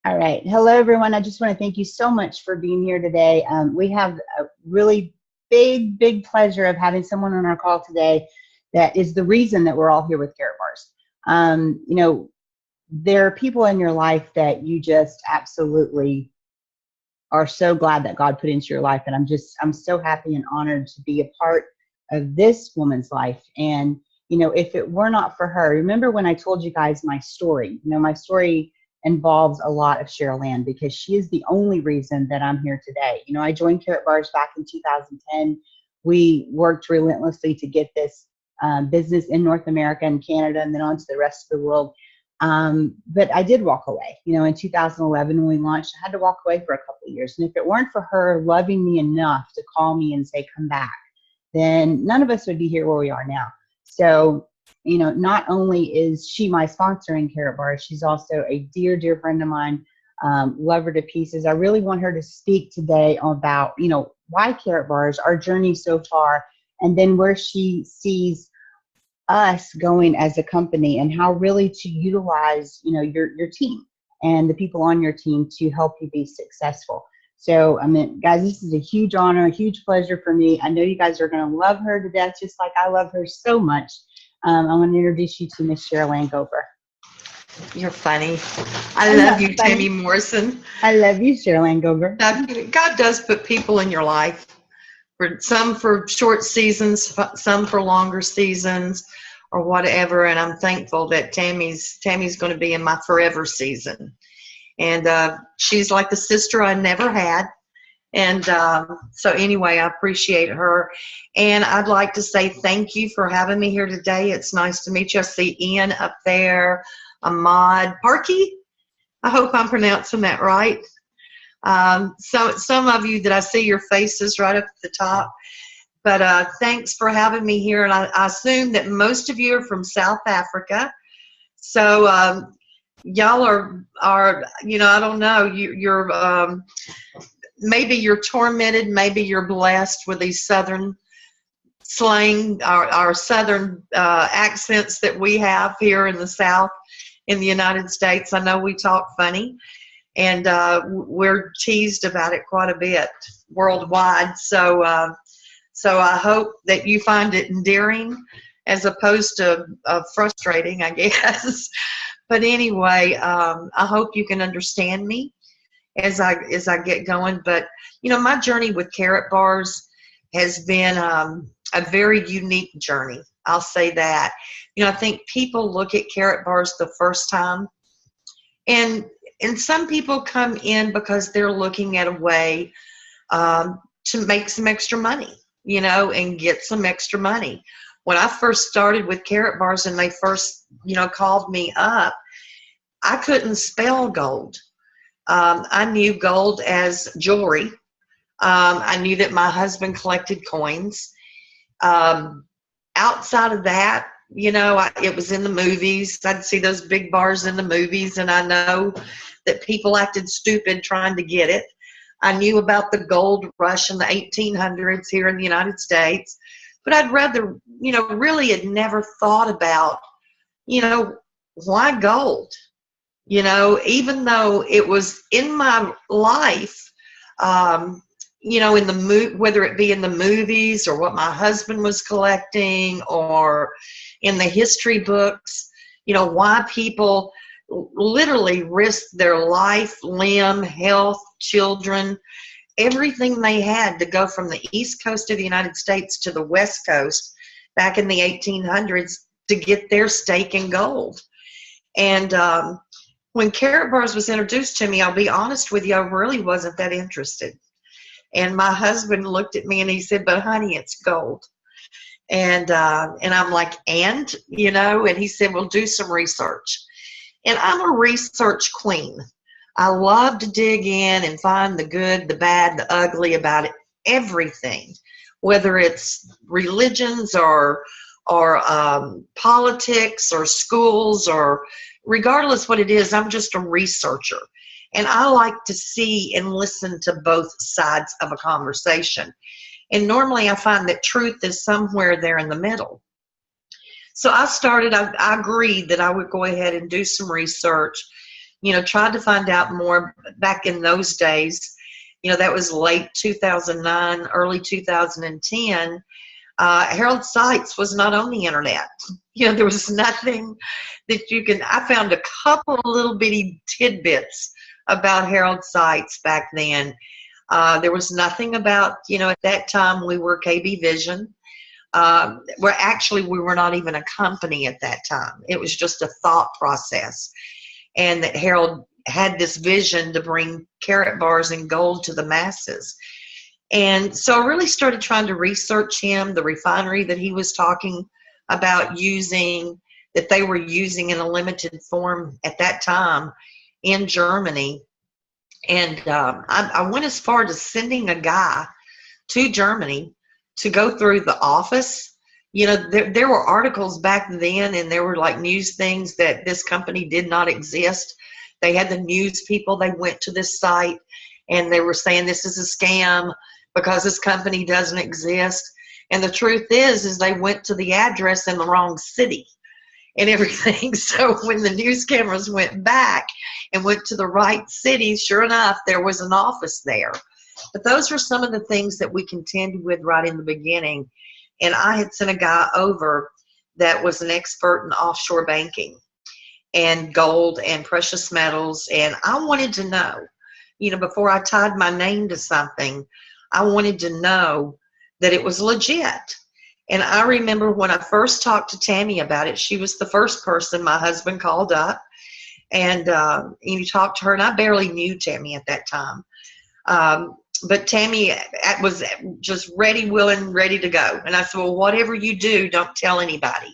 All right. Hello, everyone. I just want to thank you so much for being here today. We have a really big pleasure of having someone on our call today that is the reason that we're all here with Karatbars. There are people in your life that you just absolutely are so glad that God put into your life. And I'm so happy and honored to be a part of this woman's life. And, if it were not for her, remember when I told you guys my story, my story involves a lot of Cherylanne because she is the only reason that I'm here today. I joined Karatbars back in 2010. We worked relentlessly to get this business in North America and Canada and then on to the rest of the world. But I did walk away. In 2011 when we launched, I had to walk away for a couple of years. And if it weren't for her loving me enough to call me and say, come back, then none of us would be here where we are now. So, not only is she my sponsor in Karatbars, she's also a dear friend of mine, love her to pieces. I really want her to speak today about, why Karatbars, our journey so far, and then where she sees us going as a company and how really to utilize, your team and the people on your team to help you be successful. So, guys, this is a huge honor, a huge pleasure for me. I know you guys are going to love her to death, just like I love her so much. I want to introduce you to Miss Cherylanne Gober. You're funny. I love you, Tammy Morrison. I love you, Cherylanne Gober. God does put people in your life, some for short seasons, some for longer seasons, or whatever. And I'm thankful that Tammy's going to be in my forever season. And she's like the sister I never had. And so anyway, I appreciate her. And I'd like to say thank you for having me here today. It's nice to meet you. I see Ian up there, Ahmad, Parky. I hope I'm pronouncing that right. So some of you that I see your faces right up at the top. But thanks for having me here. And I assume that most of you are from South Africa. So y'all are I don't know, you're maybe you're tormented, maybe you're blessed with these southern slang, our southern accents that we have here in the South in the United States. I know we talk funny, and we're teased about it quite a bit worldwide. So I hope that you find it endearing as opposed to frustrating, I guess. But anyway, I hope you can understand me as I get going. But my journey with Karatbars has been a very unique journey. I'll say that. I think people look at Karatbars the first time, and some people come in because they're looking at a way to make some extra money, and get some extra money. When I first started with Karatbars and they first, called me up, I couldn't spell gold. I knew gold as jewelry. I knew that my husband collected coins. Outside of that, it was in the movies. I'd see those big bars in the movies, and I know that people acted stupid trying to get it. I knew about the gold rush in the 1800s here in the United States, but I'd rather, really had never thought about, why gold? Even though it was in my life, whether it be in the movies or what my husband was collecting or in the history books, why people literally risk their life, limb, health, children, everything they had to go from the East Coast of the United States to the West Coast back in the 1800s to get their stake in gold. And when Karatbars was introduced to me, I'll be honest with you, I really wasn't that interested. And my husband looked at me and he said, "But honey, it's gold." And I'm like, and he said, "Well, do some research." And I'm a research queen. I love to dig in and find the good, the bad, the ugly about it, everything, whether it's religions or politics or schools or regardless what it is, I'm just a researcher. And I like to see and listen to both sides of a conversation. And normally I find that truth is somewhere there in the middle. So I agreed that I would go ahead and do some research, tried to find out more back in those days. That was late 2009, early 2010. Herald Sites was not on the internet. There was nothing that I found a couple of little bitty tidbits about Herald Sites back then. There was nothing about, at that time we were KB Vision. We were not even a company at that time. It was just a thought process. And that Harold had this vision to bring Karatbars and gold to the masses. And so I really started trying to research him, the refinery that he was talking about using, that they were using in a limited form at that time in Germany. And I went as far as sending a guy to Germany to go through the office. There were articles back then, and there were like news things that this company did not exist. They had the news people, they went to this site and they were saying this is a scam because this company doesn't exist. And the truth is they went to the address in the wrong city and everything. So when the news cameras went back and went to the right city, sure enough, there was an office there. But those were some of the things that we contended with right in the beginning. And I had sent a guy over that was an expert in offshore banking and gold and precious metals. And I wanted to know, before I tied my name to something, I wanted to know that it was legit. And I remember when I first talked to Tammy about it, she was the first person my husband called up. And he talked to her, and I barely knew Tammy at that time. But Tammy was just ready, willing, ready to go. And I said, well, whatever you do, don't tell anybody.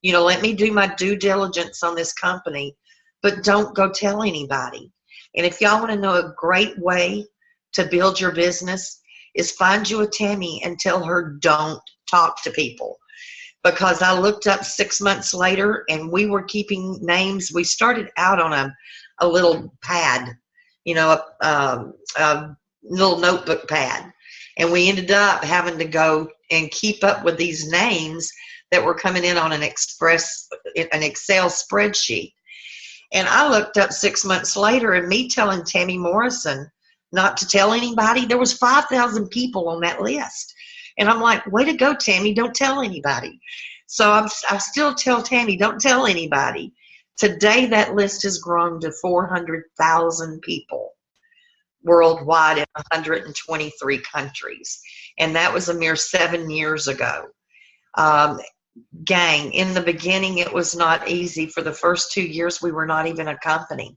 Let me do my due diligence on this company, but don't go tell anybody. And if y'all want to know a great way to build your business is find you a Tammy and tell her don't talk to people. Because I looked up 6 months later and we were keeping names. We started out on a little pad, a little notebook pad. And we ended up having to go and keep up with these names that were coming in on an Excel spreadsheet. And I looked up 6 months later, and me telling Tammy Morrison not to tell anybody, there was 5,000 people on that list. And I'm like, way to go, Tammy, don't tell anybody. So I still tell Tammy, don't tell anybody. Today, that list has grown to 400,000 people worldwide in 123 countries. And that was a mere 7 years ago. Gang, in the beginning, it was not easy. For the first 2 years, we were not even a company.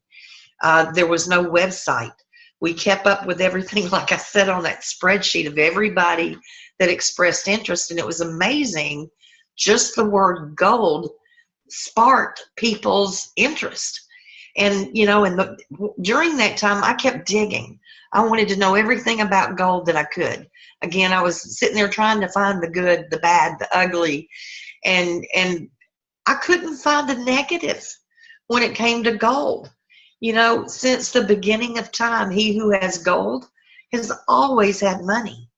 There was no website. We kept up with everything, like I said, on that spreadsheet of everybody that expressed interest. And it was amazing. Just the word gold sparked people's interest. And, during that time, I kept digging. I wanted to know everything about gold that I could. Again, I was sitting there trying to find the good, the bad, the ugly. And I couldn't find the negative when it came to gold. Since the beginning of time, he who has gold has always had money.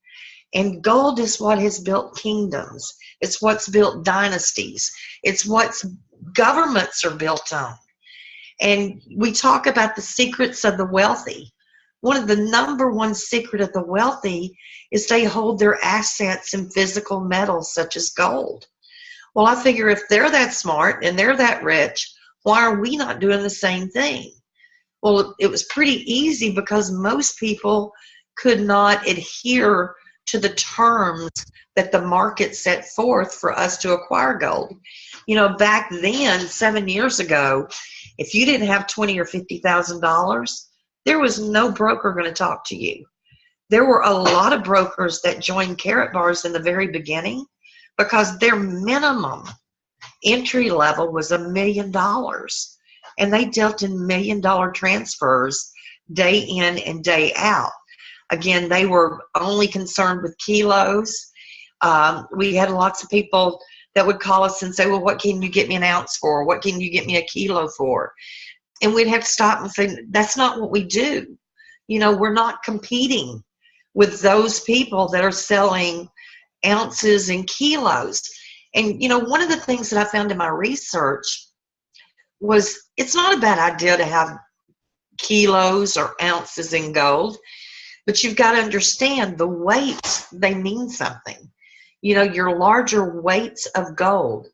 And gold is what has built kingdoms. It's what's built dynasties. It's what governments are built on. And we talk about the secrets of the wealthy. One of the number one secret of the wealthy is they hold their assets in physical metals such as gold. Well, I figure if they're that smart and they're that rich, why are we not doing the same thing? Well, it was pretty easy because most people could not adhere to the terms that the market set forth for us to acquire gold. Back then, 7 years ago, if you didn't have $20,000 or $50,000, there was no broker going to talk to you. There were a lot of brokers that joined Karatbars in the very beginning because their minimum entry level was $1 million. And they dealt in $1 million transfers day in and day out. Again, they were only concerned with kilos. We had lots of people that would call us and say, well, what can you get me an ounce for? What can you get me a kilo for? And we'd have to stop and say, that's not what we do. We're not competing with those people that are selling ounces and kilos. And, one of the things that I found in my research was it's not a bad idea to have kilos or ounces in gold. But you've got to understand the weights, they mean something. You know, your larger weights of gold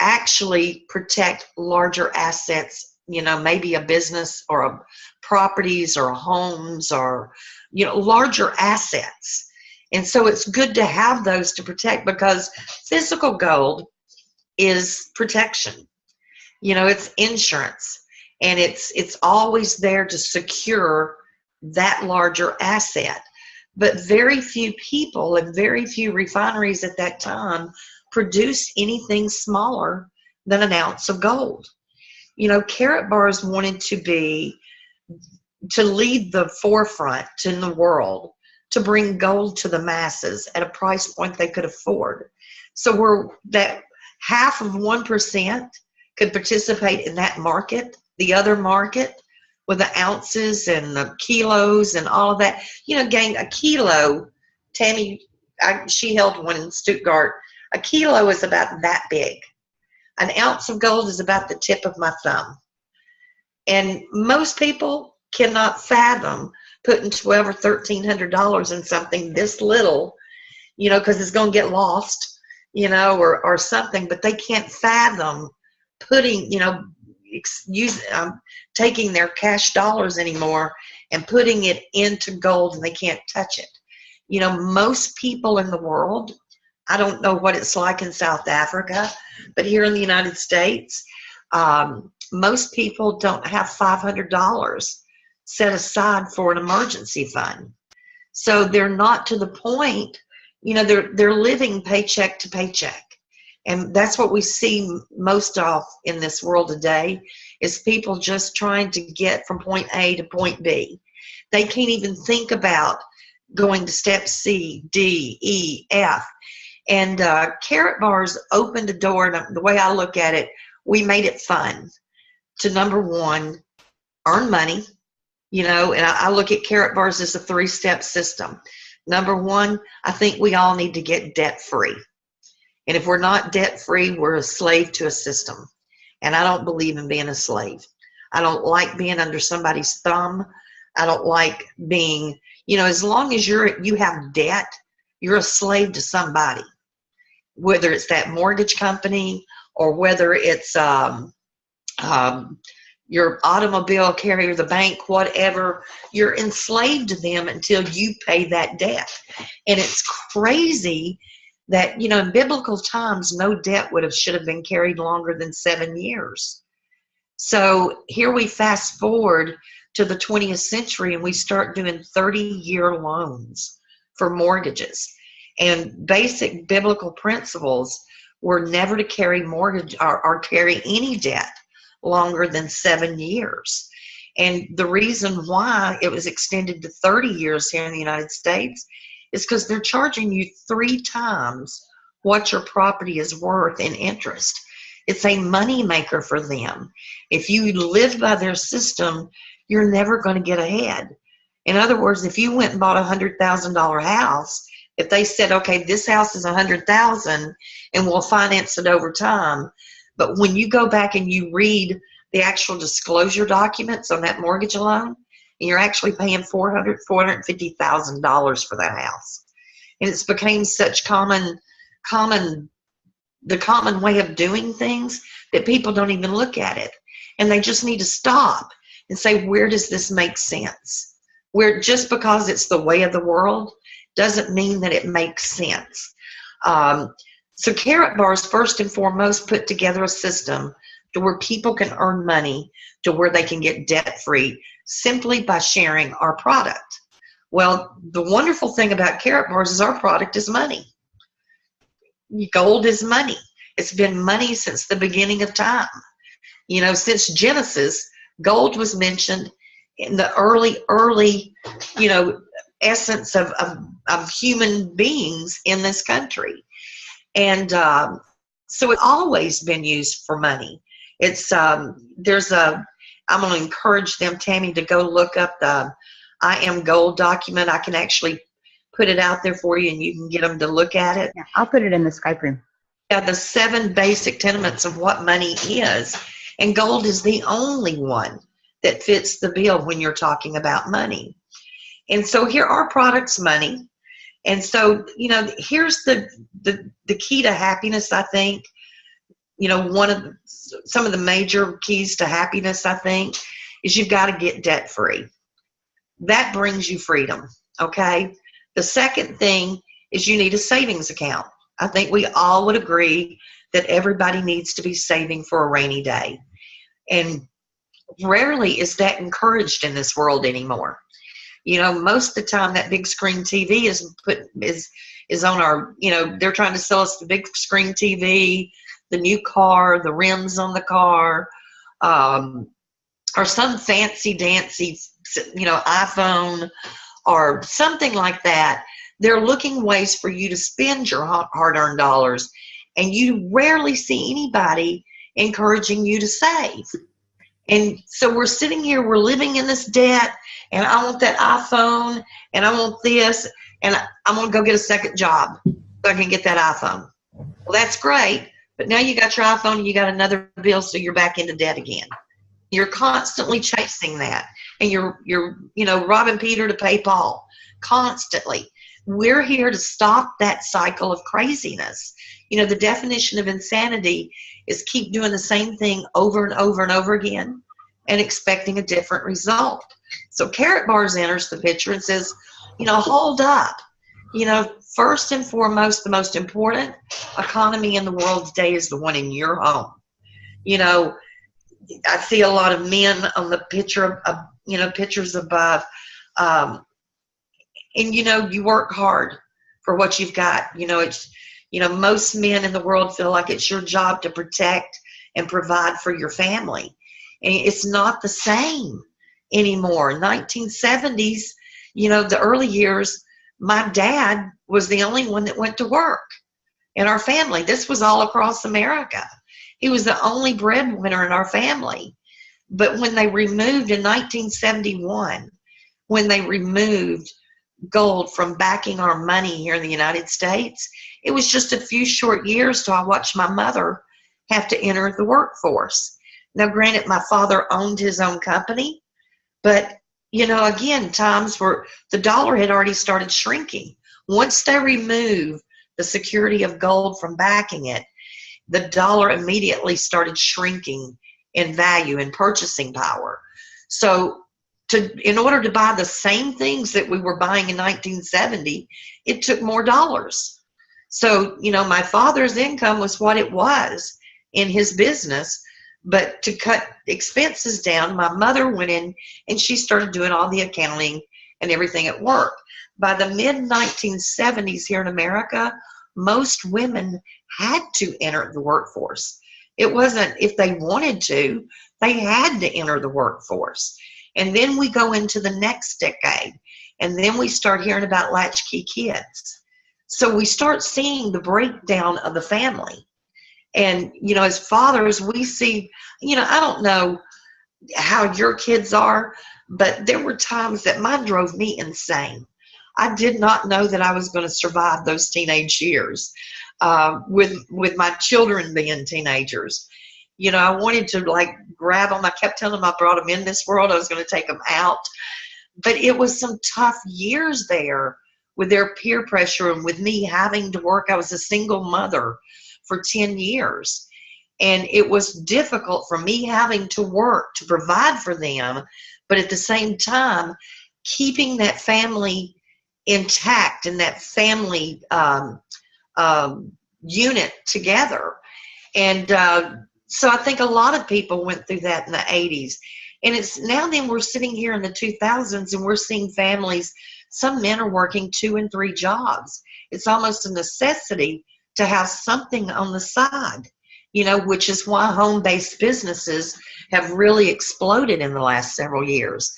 actually protect larger assets, you know, maybe a business or a properties or homes or, you know, larger assets. And so it's good to have those to protect, because physical gold is protection. You know, it's insurance, and it's always there to secure that larger asset. But very few people and very few refineries at that time produced anything smaller than an ounce of gold. You know, Karatbars wanted to lead the forefront in the world, to bring gold to the masses at a price point they could afford. So that half of 1% could participate in that market, the other market, with the ounces and the kilos and all of that. You know, gang, a kilo, Tammy, she held one in Stuttgart. A kilo is about that big. An ounce of gold is about the tip of my thumb. And most people cannot fathom putting $1,200 or $1,300 in something this little, you know, because it's going to get lost, you know, or something. But they can't fathom putting, you know, taking their cash dollars anymore and putting it into gold, and they can't touch it. You know, most people in the world, I don't know what it's like in South Africa, but here in the United States, most people don't have $500 set aside for an emergency fund. So they're not to the point, you know, they're living paycheck to paycheck. And that's what we see most of in this world today, is people just trying to get from point A to point B. They can't even think about going to step C, D, E, F. And Karatbars opened the door, and the way I look at it, we made it fun to, number one, earn money. You know, and I look at Karatbars as a 3-step system. Number one, I think we all need to get debt-free. And if we're not debt-free, we're a slave to a system. And I don't believe in being a slave. I don't like being under somebody's thumb. I don't like being, you know, as long as you have debt, you're a slave to somebody. Whether it's that mortgage company, or whether it's your automobile carrier, the bank, whatever, you're enslaved to them until you pay that debt. And it's crazy that, you know, in biblical times, no debt should have been carried longer than 7 years. So here we fast forward to the 20th century, and we start doing 30-year loans for mortgages. And basic biblical principles were never to carry mortgage or carry any debt longer than 7 years. And the reason why it was extended to 30 years here in the United States is because they're charging you 3 times what your property is worth in interest. It's a money maker for them. If you live by their system, you're never going to get ahead. In other words, if you went and bought a $100,000 house, if they said, okay, this house is $100,000 and we'll finance it over time, but when you go back and you read the actual disclosure documents on that mortgage loan, and you're actually paying $450,000 for that house. And it's became such the common way of doing things that people don't even look at it. And they just need to stop and say, where does this make sense? Where just because it's the way of the world doesn't mean that it makes sense. So Karatbars, first and foremost, put together a system to where people can earn money, to where they can get debt-free simply by sharing our product. Well, the wonderful thing about Karatbars is our product is money. Gold is money. It's been money since the beginning of time. You know, since Genesis, gold was mentioned in the early, you know, essence of human beings in this country. And so it's always been used for money. It's I'm going to encourage them, Tammy, to go look up the I Am Gold document. I can actually put it out there for you, and you can get them to look at it. Yeah, I'll put it in the Skype room. Yeah, the 7 basic tenements of what money is. And gold is the only one that fits the bill when you're talking about money. And so here are products money. And so, here's the key to happiness, I think. Some of the major keys to happiness, I think, is you've got to get debt free. That brings you freedom, okay? The second thing is you need a savings account. I think we all would agree that everybody needs to be saving for a rainy day. And rarely is that encouraged in this world anymore. Most of the time that big screen TV is on our, they're trying to sell us the big screen TV, the new car, the rims on the car, or some fancy dancy, iPhone or something like that. They're looking ways for you to spend your hard-earned dollars, and you rarely see anybody encouraging you to save. And so we're sitting here, we're living in this debt, and I want that iPhone, and I want this, and I'm going to go get a second job so I can get that iPhone. Well, that's great, but now you got your iPhone and you got another bill, so you're back into debt again. You're constantly chasing that, and you're robbing Peter to pay Paul constantly. We're here to stop that cycle of craziness. The definition of insanity is keep doing the same thing over and over and over again and expecting a different result. So Karatbars enters the picture and says, hold up. First and foremost, the most important economy in the world today is the one in your home. I see a lot of men on the picture, pictures above. And, you work hard for what you've got. Most men in the world feel like it's your job to protect and provide for your family. And it's not the same anymore. 1970s, the early years, my dad was the only one that went to work in our family. This was all across America. He was the only breadwinner in our family. But when they removed in 1971, when they removed gold from backing our money here in the United States, it was just a few short years till I watched my mother have to enter the workforce. Now, granted, my father owned his own company, but, again, times where the dollar had already started shrinking. Once they removed the security of gold from backing it, the dollar immediately started shrinking in value and purchasing power. So in order to buy the same things that we were buying in 1970, it took more dollars. So, my father's income was what it was in his business, but to cut expenses down, my mother went in and she started doing all the accounting and everything at work. By the mid-1970s here in America, most women had to enter the workforce. It wasn't if they wanted to, they had to enter the workforce. And then we go into the next decade, and then we start hearing about latchkey kids. So we start seeing the breakdown of the family. And, as fathers, we see, I don't know how your kids are, but there were times that mine drove me insane. I did not know that I was going to survive those teenage years with my children being teenagers. I wanted to grab them. I kept telling them I brought them in this world. I was going to take them out. But it was some tough years there with their peer pressure and with me having to work. I was a single mother for 10 years. And it was difficult for me having to work to provide for them, but at the same time, keeping that family intact and that family unit together. And so I think a lot of people went through that in the 80s. And it's now then we're sitting here in the 2000s and we're seeing families, some men are working 2 and 3 jobs. It's almost a necessity to have something on the side, which is why home-based businesses have really exploded in the last several years.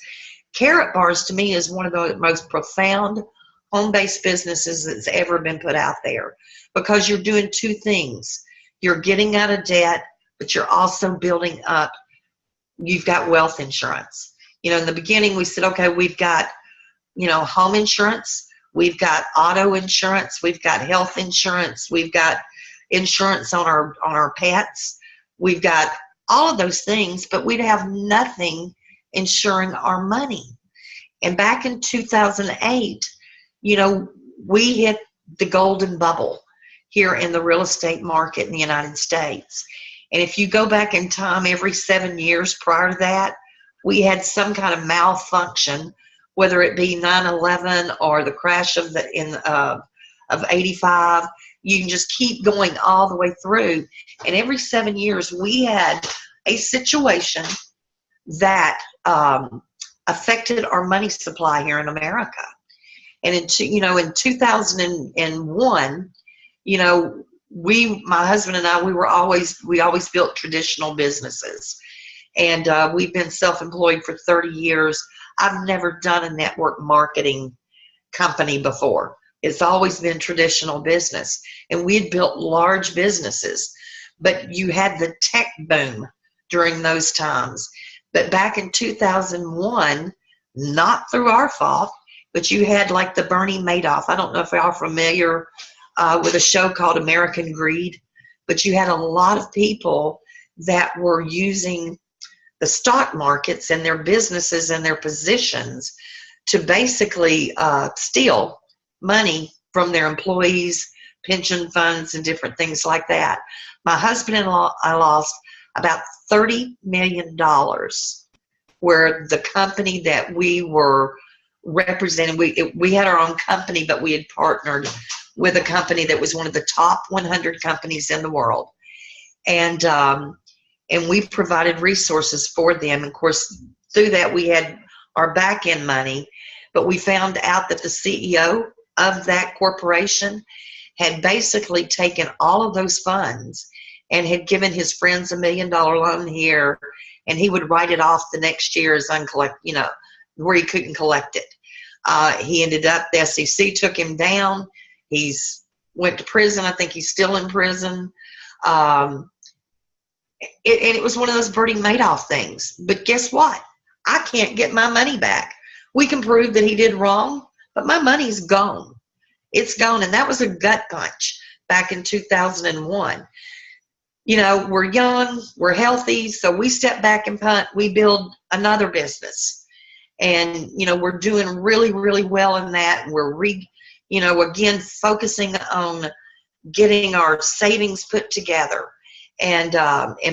Karatbars to me is one of the most profound home-based businesses that's ever been put out there, because you're doing 2 things. You're getting out of debt, but you're also building up. You've got wealth insurance. In the beginning we said, okay, we've got, home insurance, we've got auto insurance, we've got health insurance, we've got insurance on our pets, we've got all of those things, but we'd have nothing insuring our money. And back in 2008, we hit the golden bubble here in the real estate market in the United States. And if you go back in time, every 7 years prior to that, we had some kind of malfunction, whether it be 9/11 or the crash of 85. You can just keep going all the way through. And every 7 years, we had a situation that affected our money supply here in America. And in 2001, my husband and I, we always built traditional businesses. And we've been self-employed for 30 years. I've never done a network marketing company before. It's always been traditional business. And we had built large businesses. But you had the tech boom during those times. But back in 2001, not through our fault, but you had like the Bernie Madoff. I don't know if y'all are familiar with a show called American Greed, but you had a lot of people that were using the stock markets and their businesses and their positions to basically steal money from their employees, pension funds, and different things like that. My husband and I lost about $30 million where the company that we were representing, we had our own company, but we had partnered with a company that was one of the top 100 companies in the world. And we provided resources for them. Of course, through that, we had our back end money, but we found out that the CEO of that corporation had basically taken all of those funds and had given his friends $1 million loan here, and he would write it off the next year as where he couldn't collect it. He ended up, the SEC took him down. He's went to prison. I think he's still in prison. And it was one of those Bernie Madoff things. But guess what? I can't get my money back. We can prove that he did wrong, but my money's gone. It's gone. And that was a gut punch back in 2001. We're young, we're healthy, so we step back and punt. We build another business. And, we're doing really, really well in that. We're, again, focusing on getting our savings put together and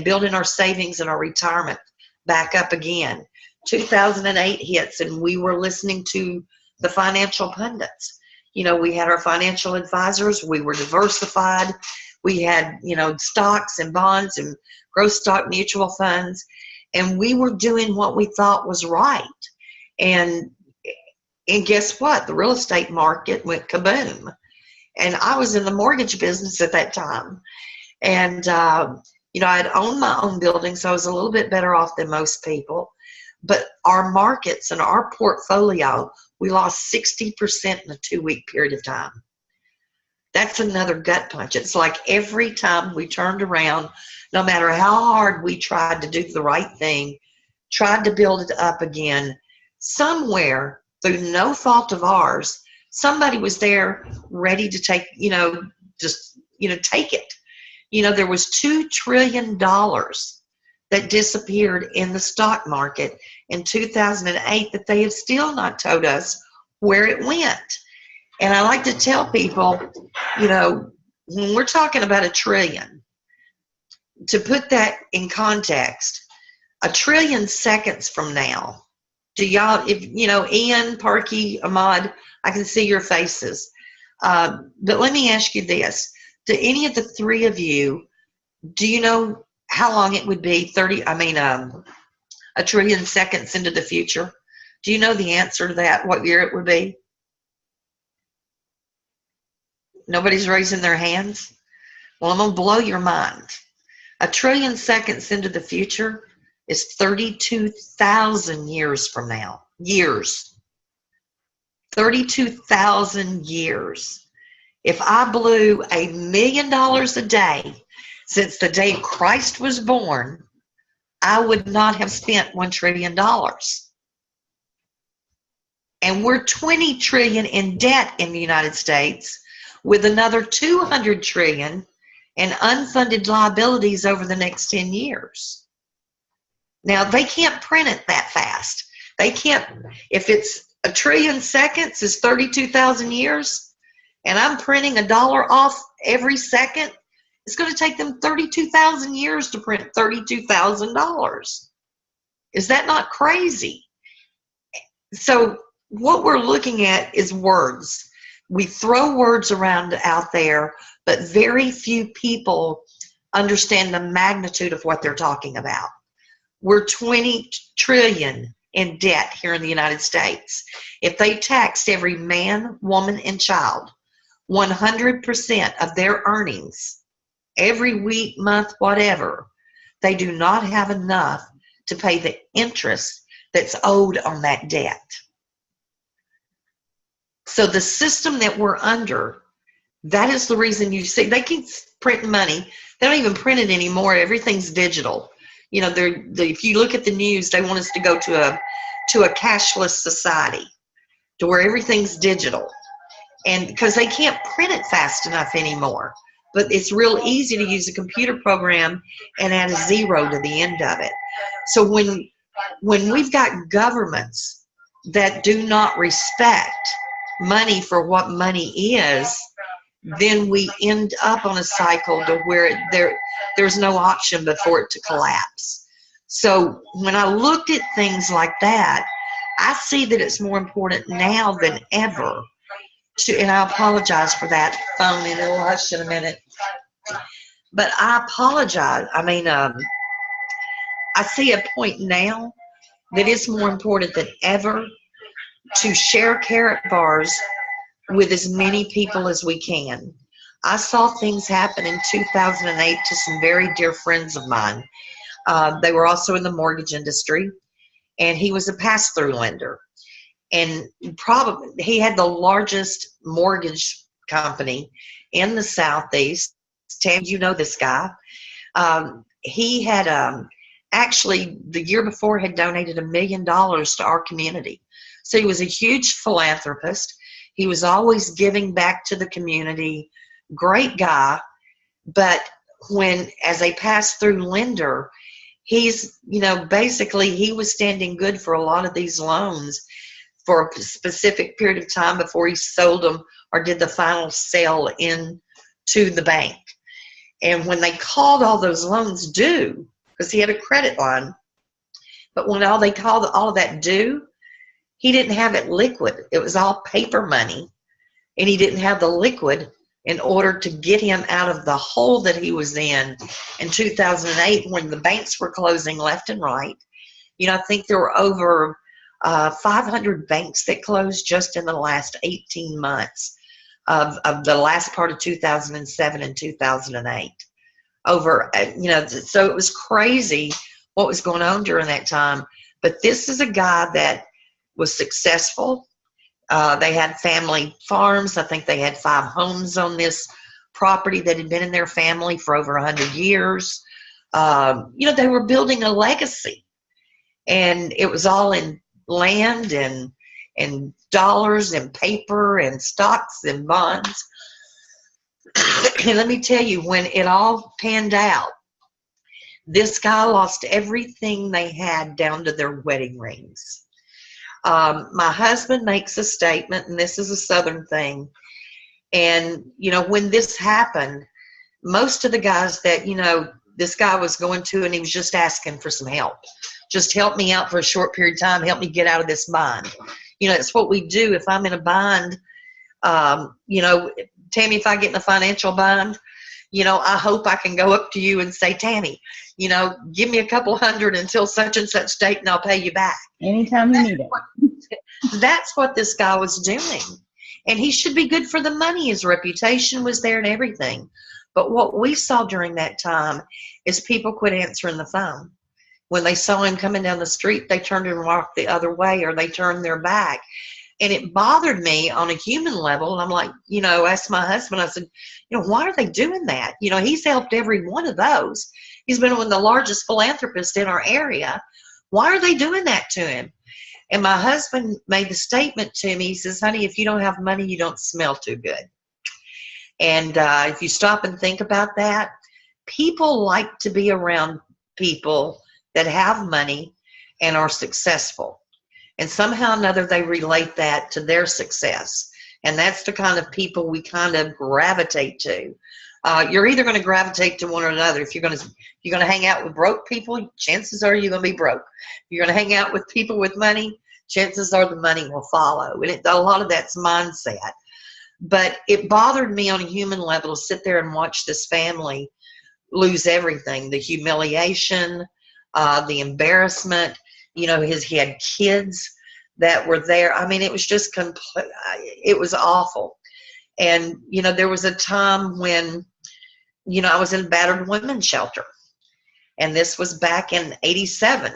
building our savings and our retirement back up again. 2008 hits, and we were listening to the financial pundits. We had our financial advisors. We were diversified. We had, stocks and bonds and growth stock mutual funds, and we were doing what we thought was right. And guess what? The real estate market went kaboom. And I was in the mortgage business at that time. And, I'd owned my own building, so I was a little bit better off than most people. But our markets and our portfolio, we lost 60% in a 2-week period of time. That's another gut punch. It's like every time we turned around, no matter how hard we tried to do the right thing, tried to build it up again, somewhere through no fault of ours, somebody was there ready to take, take it. There was $2 trillion that disappeared in the stock market in 2008 that they have still not told us where it went. And I like to tell people, when we're talking about $1 trillion, to put that in context, 1 trillion seconds from now, do y'all, Ian, Parky, Ahmad, I can see your faces. But let me ask you this. Do any of the three of you, do you know how long it would be, 1 trillion seconds into the future? Do you know the answer to that, what year it would be? Nobody's raising their hands? Well, I'm going to blow your mind. 1 trillion seconds into the future is 32,000 years from now. Years. 32,000 years. If I blew $1 million a day since the day Christ was born, I would not have spent $1 trillion. And we're 20 trillion in debt in the United States, with another 200 trillion in unfunded liabilities over the next 10 years. Now, they can't print it that fast. They can't, if it's 1 trillion seconds is 32,000 years, and I'm printing $1 off every second, it's going to take them 32,000 years to print $32,000. Is that not crazy? So what we're looking at is words. We throw words around out there, but very few people understand the magnitude of what they're talking about. We're 20 trillion in debt here in the United States. If they taxed every man, woman, and child 100% of their earnings every week, month, whatever, they do not have enough to pay the interest that's owed on that debt. So the system that we're under, that is the reason you see they keep printing money. They don't even print it anymore. Everything's digital. You know, if you look at the news, they want us to go to a cashless society, to where everything's digital, and because they can't print it fast enough anymore. But it's real easy to use a computer program and add a 0 to the end of it. So when we've got governments that do not respect money for what money is, then we end up on a cycle to where there's no option but for it to collapse. So when I looked at things like that, I see that it's more important now than ever to, and I apologize for that phone, and it'll hush in a minute. But I apologize. I mean, I see a point now that it's more important than ever to share Karatbars with as many people as we can. I saw things happen in 2008 to some very dear friends of mine. They were also in the mortgage industry, and he was a pass-through lender. And probably he had the largest mortgage company in the Southeast. Tammy, you know this guy. He had actually the year before had donated $1 million to our community. So he was a huge philanthropist. He was always giving back to the community. Great guy. But as a pass-through lender, he's, basically he was standing good for a lot of these loans for a specific period of time before he sold them or did the final sale into the bank. And when they called all those loans due, because he had a credit line, but when they called all of that due, he didn't have it liquid. It was all paper money, and he didn't have the liquid in order to get him out of the hole that he was in 2008 when the banks were closing left and right. I think there were over 500 banks that closed just in the last 18 months of the last part of 2007 and 2008. So it was crazy what was going on during that time. But this is a guy that was successful. They had family farms. I think they had 5 homes on this property that had been in their family for over 100 years. They were building a legacy, and it was all in land and dollars and paper and stocks and bonds. And let me tell you, when it all panned out, this guy lost everything they had down to their wedding rings. My husband makes a statement, and this is a Southern thing. And, when this happened, most of the guys that, this guy was going to, and he was just asking for some help. Just help me out for a short period of time. Help me get out of this bind. It's what we do. If I'm in a bind, Tammy, if I get in a financial bind, I hope I can go up to you and say, Tammy, give me a couple hundred until such and such date, and I'll pay you back. Anytime you need it. That's what this guy was doing. And he should be good for the money. His reputation was there and everything. But what we saw during that time is people quit answering the phone. When they saw him coming down the street, they turned and walked the other way, or they turned their back. And it bothered me on a human level. And I'm like, asked my husband, I said, why are they doing that? He's helped every one of those. He's been one of the largest philanthropists in our area. Why are they doing that to him? And my husband made the statement to me. He says, honey, if you don't have money, you don't smell too good. And if you stop and think about that, people like to be around people that have money and are successful. And somehow or another, they relate that to their success. And that's the kind of people we kind of gravitate to. You're either going to gravitate to one or another. If you're going to hang out with broke people, chances are you're going to be broke. If you're going to hang out with people with money, chances are the money will follow. And a lot of that's mindset. But it bothered me on a human level to sit there and watch this family lose everything, the humiliation, the embarrassment. He had kids that were there. I mean, it was just it was awful. And, there was a time when, I was in a battered women's shelter. And this was back in 87.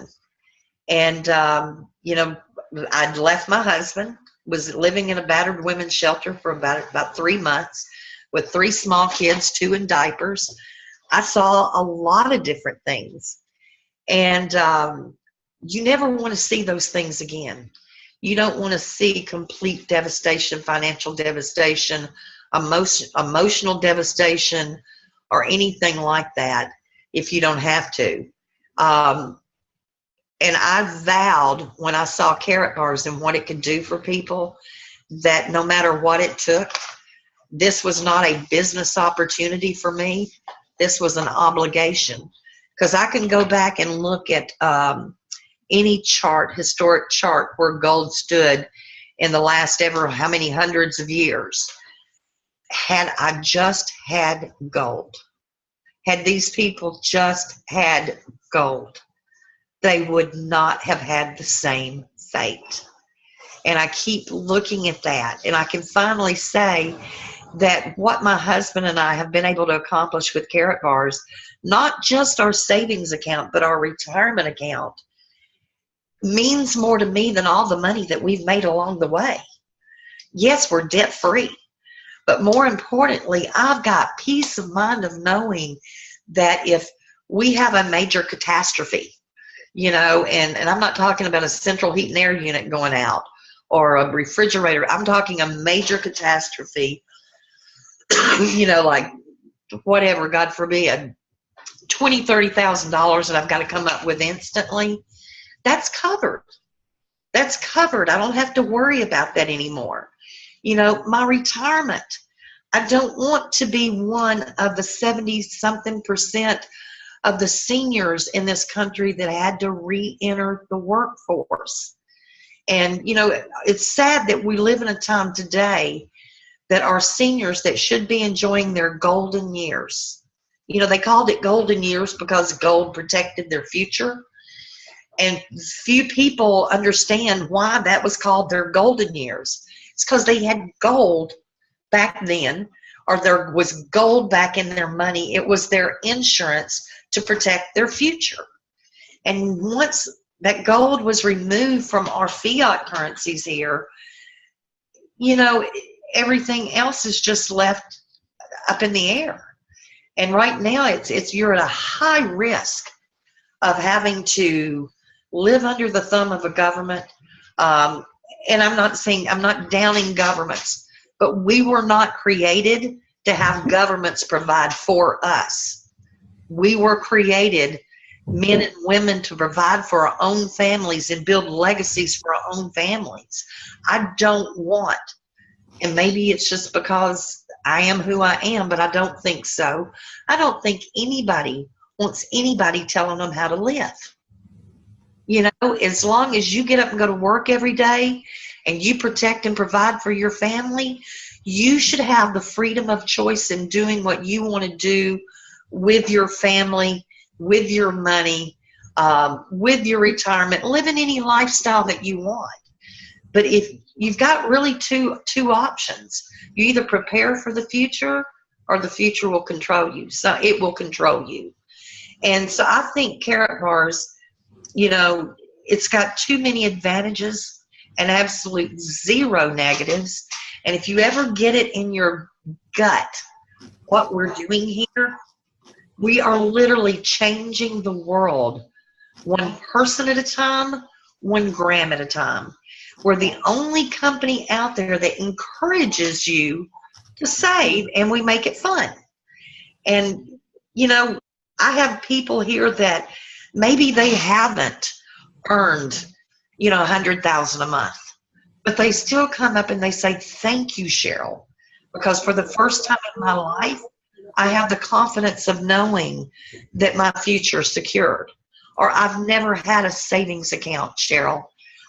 And, I'd left my husband, was living in a battered women's shelter for about 3 months with 3 small kids, 2 in diapers. I saw a lot of different things. And you never want to see those things again. You don't want to see complete devastation, financial devastation, emotional devastation, or anything like that if you don't have to. And I vowed when I saw Karatbars and what it could do for people that no matter what it took, this was not a business opportunity for me. This was an obligation. Because I can go back and look at any historic chart where gold stood in the last ever how many hundreds of years. Had I just had gold, had these people just had gold, they would not have had the same fate. And I keep looking at that, and I can finally say that what my husband and I have been able to accomplish with Karatbars, not just our savings account, but our retirement account, means more to me than all the money that we've made along the way. Yes, we're debt free, but more importantly, I've got peace of mind of knowing that if we have a major catastrophe, and I'm not talking about a central heat and air unit going out or a refrigerator. I'm talking a major catastrophe, like whatever, God forbid, $20,000, $30,000 that I've got to come up with instantly. That's covered. That's covered. I don't have to worry about that anymore. My retirement, I don't want to be one of the 70-something% of the seniors in this country that had to re-enter the workforce. And, it's sad that we live in a time today that our seniors that should be enjoying their golden years, they called it golden years because gold protected their future. And few people understand why that was called their golden years. It's because they had gold back then, or there was gold back in their money. It was their insurance to protect their future. And once that gold was removed from our fiat currencies here, everything else is just left up in the air. And right now you're at a high risk of having to live under the thumb of a government. And I'm not downing governments, but we were not created to have governments provide for us. We were created, men and women, to provide for our own families and build legacies for our own families. I don't want, and maybe it's just because I am who I am, but I don't think so. I don't think anybody wants anybody telling them how to live. As long as you get up and go to work every day and you protect and provide for your family, you should have the freedom of choice in doing what you want to do with your family, with your money, with your retirement, living any lifestyle that you want. But if you've got really two options, you either prepare for the future or the future will control you. So it will control you. And so I think Karatbars, it's got too many advantages and absolute zero negatives. And if you ever get it in your gut, what we're doing here, we are literally changing the world one person at a time, 1 gram at a time. We're the only company out there that encourages you to save, and we make it fun. And, I have people here that Maybe they haven't earned, $100,000 a month, but they still come up and they say, thank you, Cheryl, because for the first time in my life, I have the confidence of knowing that my future is secured. Or I've never had a savings account, Cheryl.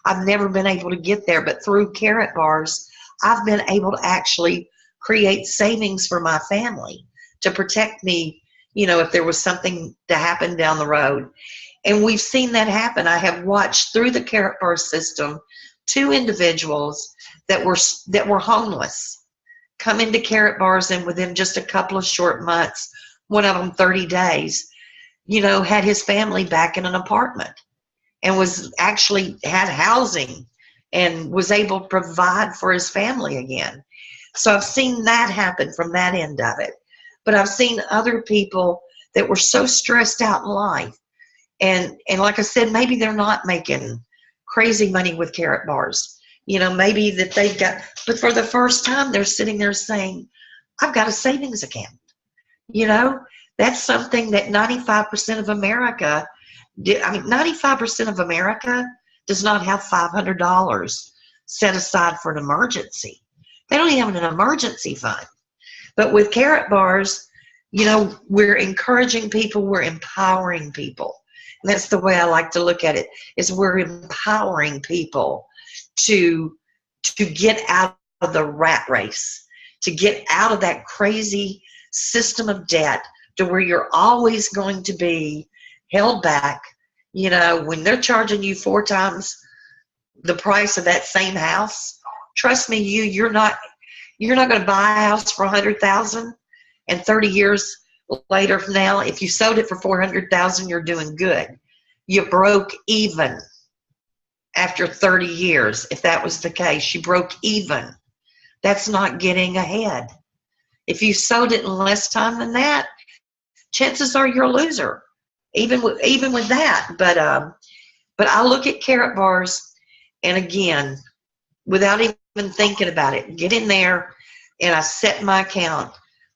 I've never been able to get there, but through Karatbars, I've been able to actually create savings for my family to protect me, if there was something to happen down the road. And we've seen that happen. I have watched through the Karatbars system 2 individuals that were homeless come into Karatbars, and within just a couple of short months, one of them 30 days, had his family back in an apartment and was actually had housing and was able to provide for his family again. So I've seen that happen from that end of it. But I've seen other people that were so stressed out in life. And like I said, maybe they're not making crazy money with Karatbars. Maybe that they've got, but for the first time, they're sitting there saying, I've got a savings account. That's something that 95% of America, 95% of America does not have $500 set aside for an emergency. They don't even have an emergency fund. But with Karatbars, we're encouraging people, we're empowering people. And that's the way I like to look at it, is we're empowering people to get out of the rat race, to get out of that crazy system of debt to where you're always going to be held back. When they're charging you 4 times the price of that same house, trust me, you're not going to buy a house for $100,000, and 30 years later from now, if you sold it for $400,000, you're doing good. You broke even after 30 years. If that was the case, you broke even. That's not getting ahead. If you sold it in less time than that, chances are you're a loser, even with that. But I look at Karatbars, and again, without even thinking about it, get in there, and I set my account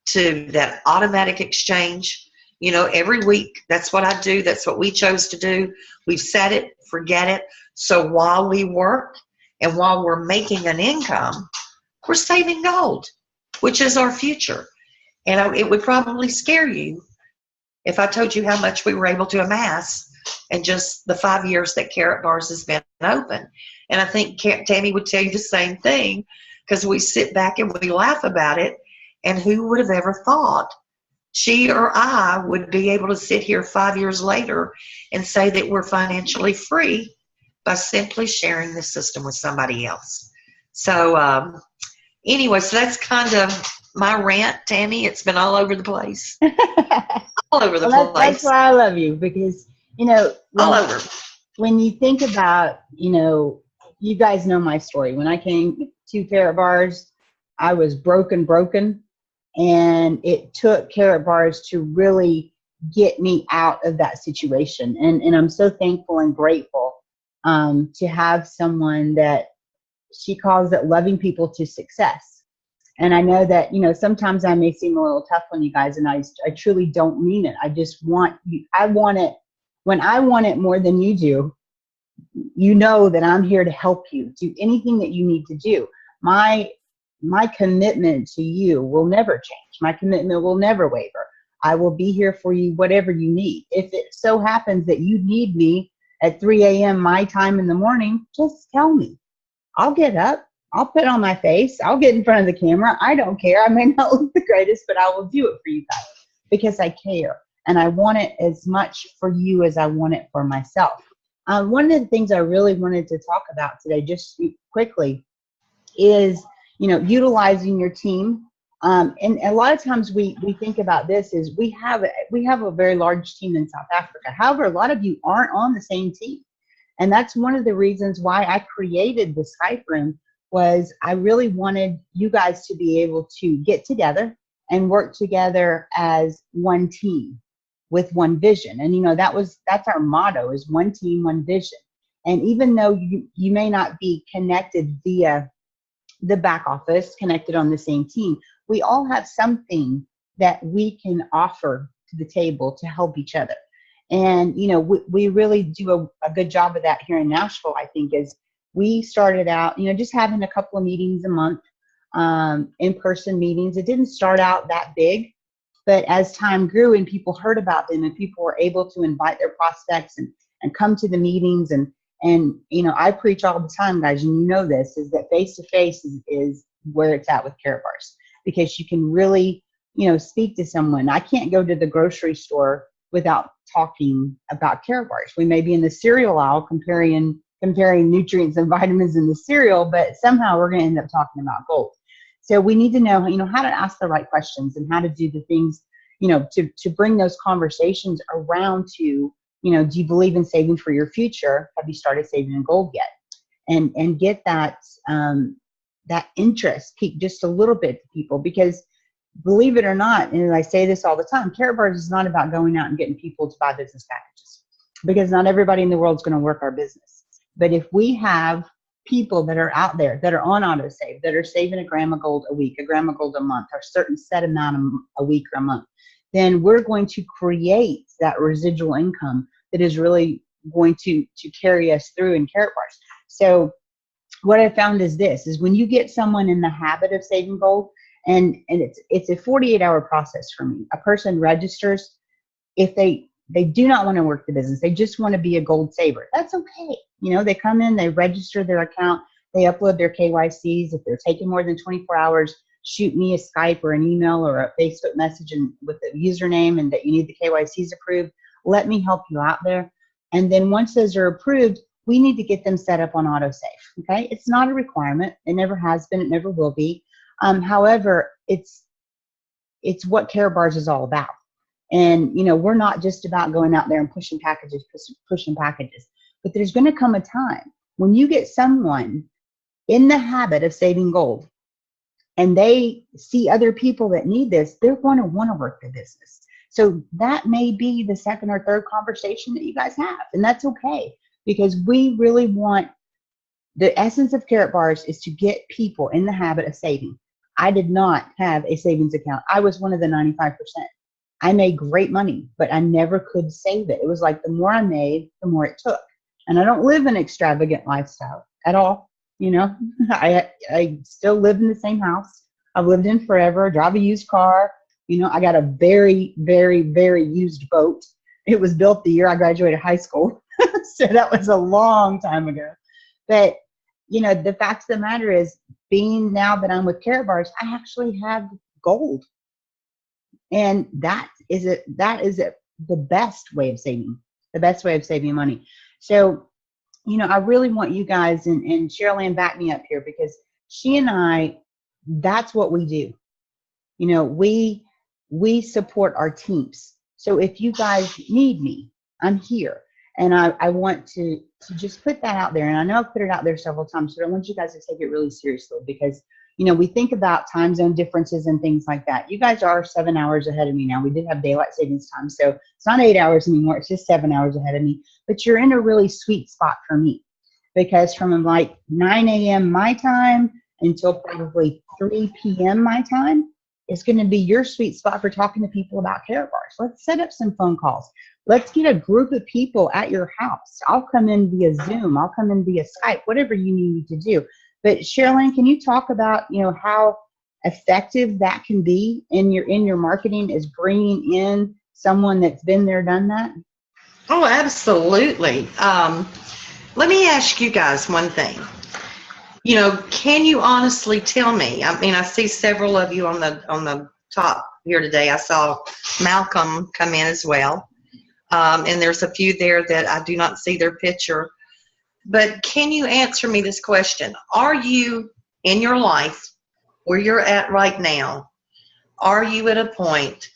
to that automatic exchange. Every week, that's what I do. That's what we chose to do. We've set it, forget it. So while we work and while we're making an income, we're saving gold, which is our future. And it would probably scare you if I told you how much we were able to amass in just the 5 years that Karatbars has been open. And I think Tammy would tell you the same thing, because we sit back and we laugh about it. And who would have ever thought she or I would be able to sit here 5 years later and say that we're financially free by simply sharing the system with somebody else. So anyway, so that's kind of my rant, Tammy. It's been all over the place. All over the place. That's why I love you, because, all over. When you think about, you guys know my story. When I came to Karatbars, I was broken. And it took Karatbars to really get me out of that situation. And I'm so thankful and grateful to have someone that she calls it loving people to success. And I know that, sometimes I may seem a little tough on you guys, and I truly don't mean it. I just want you, I want it, when I want it more than you do, that I'm here to help you do anything that you need to do. My commitment to you will never change. My commitment will never waver. I will be here for you, whatever you need. If it so happens that you need me at 3 a.m. my time in the morning, just tell me. I'll get up. I'll put on my face. I'll get in front of the camera. I don't care. I may not look the greatest, but I will do it for you guys because I care. And I want it as much for you as I want it for myself. One of the things I really wanted to talk about today, just quickly, is utilizing your team. And a lot of times we think about this is we have a very large team in South Africa. However, a lot of you aren't on the same team. And that's one of the reasons why I created the Skype room, was I really wanted you guys to be able to get together and work together as one team with one vision. And that's our motto, is one team, one vision. And even though you may not be connected via the back office, connected on the same team, we all have something that we can offer to the table to help each other. And, you know, we really do a good job of that here in Nashville, I think, is we started out, you know, just having a couple of meetings a month, in-person meetings. It didn't start out that big, but as time grew and people heard about them and people were able to invite their prospects and come to the meetings and, you know, I preach all the time, guys, and you know this, is that face-to-face is where it's at with Karatbars, because you can really, you know, speak to someone. I can't go to the grocery store without talking about Karatbars. We may be in the cereal aisle comparing nutrients and vitamins in the cereal, but somehow we're going to end up talking about gold. So we need to know, you know, how to ask the right questions and how to do the things, you know, to bring those conversations around to, you know, do you believe in saving for your future? Have you started saving in gold yet? And get that that interest peak just a little bit to people, because believe it or not, and I say this all the time, Karatbars is not about going out and getting people to buy business packages, because not everybody in the world is going to work our business. But if we have people that are out there that are on autosave, that are saving a gram of gold a week, a gram of gold a month, or a certain set amount a week or a month, then we're going to create that residual income that is really going to carry us through in Karatbars. So what I found is this, is when you get someone in the habit of saving gold, and it's a 48-hour process for me. A person registers if they do not want to work the business. They just want to be a gold saver. That's okay. You know, they come in, they register their account, they upload their KYCs. If they're taking more than 24 hours, shoot me a Skype or an email or a Facebook message and with the username and that you need the KYCs approved. Let me help you out there. And then once those are approved, we need to get them set up on autosave. Okay, it's not a requirement. It never has been. It never will be. However, it's what Karatbars is all about. And, you know, we're not just about going out there and pushing packages, but there's going to come a time when you get someone in the habit of saving gold and they see other people that need this, they're going to want to work the business. So that may be the second or third conversation that you guys have, and that's okay, because we really want, the essence of Karatbars is to get people in the habit of saving. I did not have a savings account. I was one of the 95%. I made great money, but I never could save it. It was like the more I made, the more it took. And I don't live an extravagant lifestyle at all. You know, I still live in the same house I've lived in forever, drive a used car. You know, I got a very, very, very used boat. It was built the year I graduated high school. So that was a long time ago. But, you know, the fact of the matter is, being now that I'm with Karatbars, I actually have gold. And that is the best way of saving money. So, you know, I really want you guys, and Cherylanne back me up here, because she and I, that's what we do. You know, we support our teams. So if you guys need me, I'm here. And I want to just put that out there. And I know I've put it out there several times, but I want you guys to take it really seriously, because, you know, we think about time zone differences and things like that. You guys are 7 hours ahead of me now. We did have daylight savings time, so it's not 8 hours anymore. It's just 7 hours ahead of me. But you're in a really sweet spot for me, because from like 9 a.m. my time until probably 3 p.m. my time is going to be your sweet spot for talking to people about Karatbars. Let's set up some phone calls. Let's get a group of people at your house. I'll come in via Zoom. I'll come in via Skype, whatever you need me to do. But Cherylanne, can you talk about, you know, how effective that can be in your marketing, is bringing in someone that's been there, done that? Oh, absolutely. Let me ask you guys one thing. You know, can you honestly tell me? I mean, I see several of you on the top here today. I saw Malcolm come in as well, and there's a few there that I do not see their picture. But can you answer me this question? Are you in your life where you're at right now? Are you at a point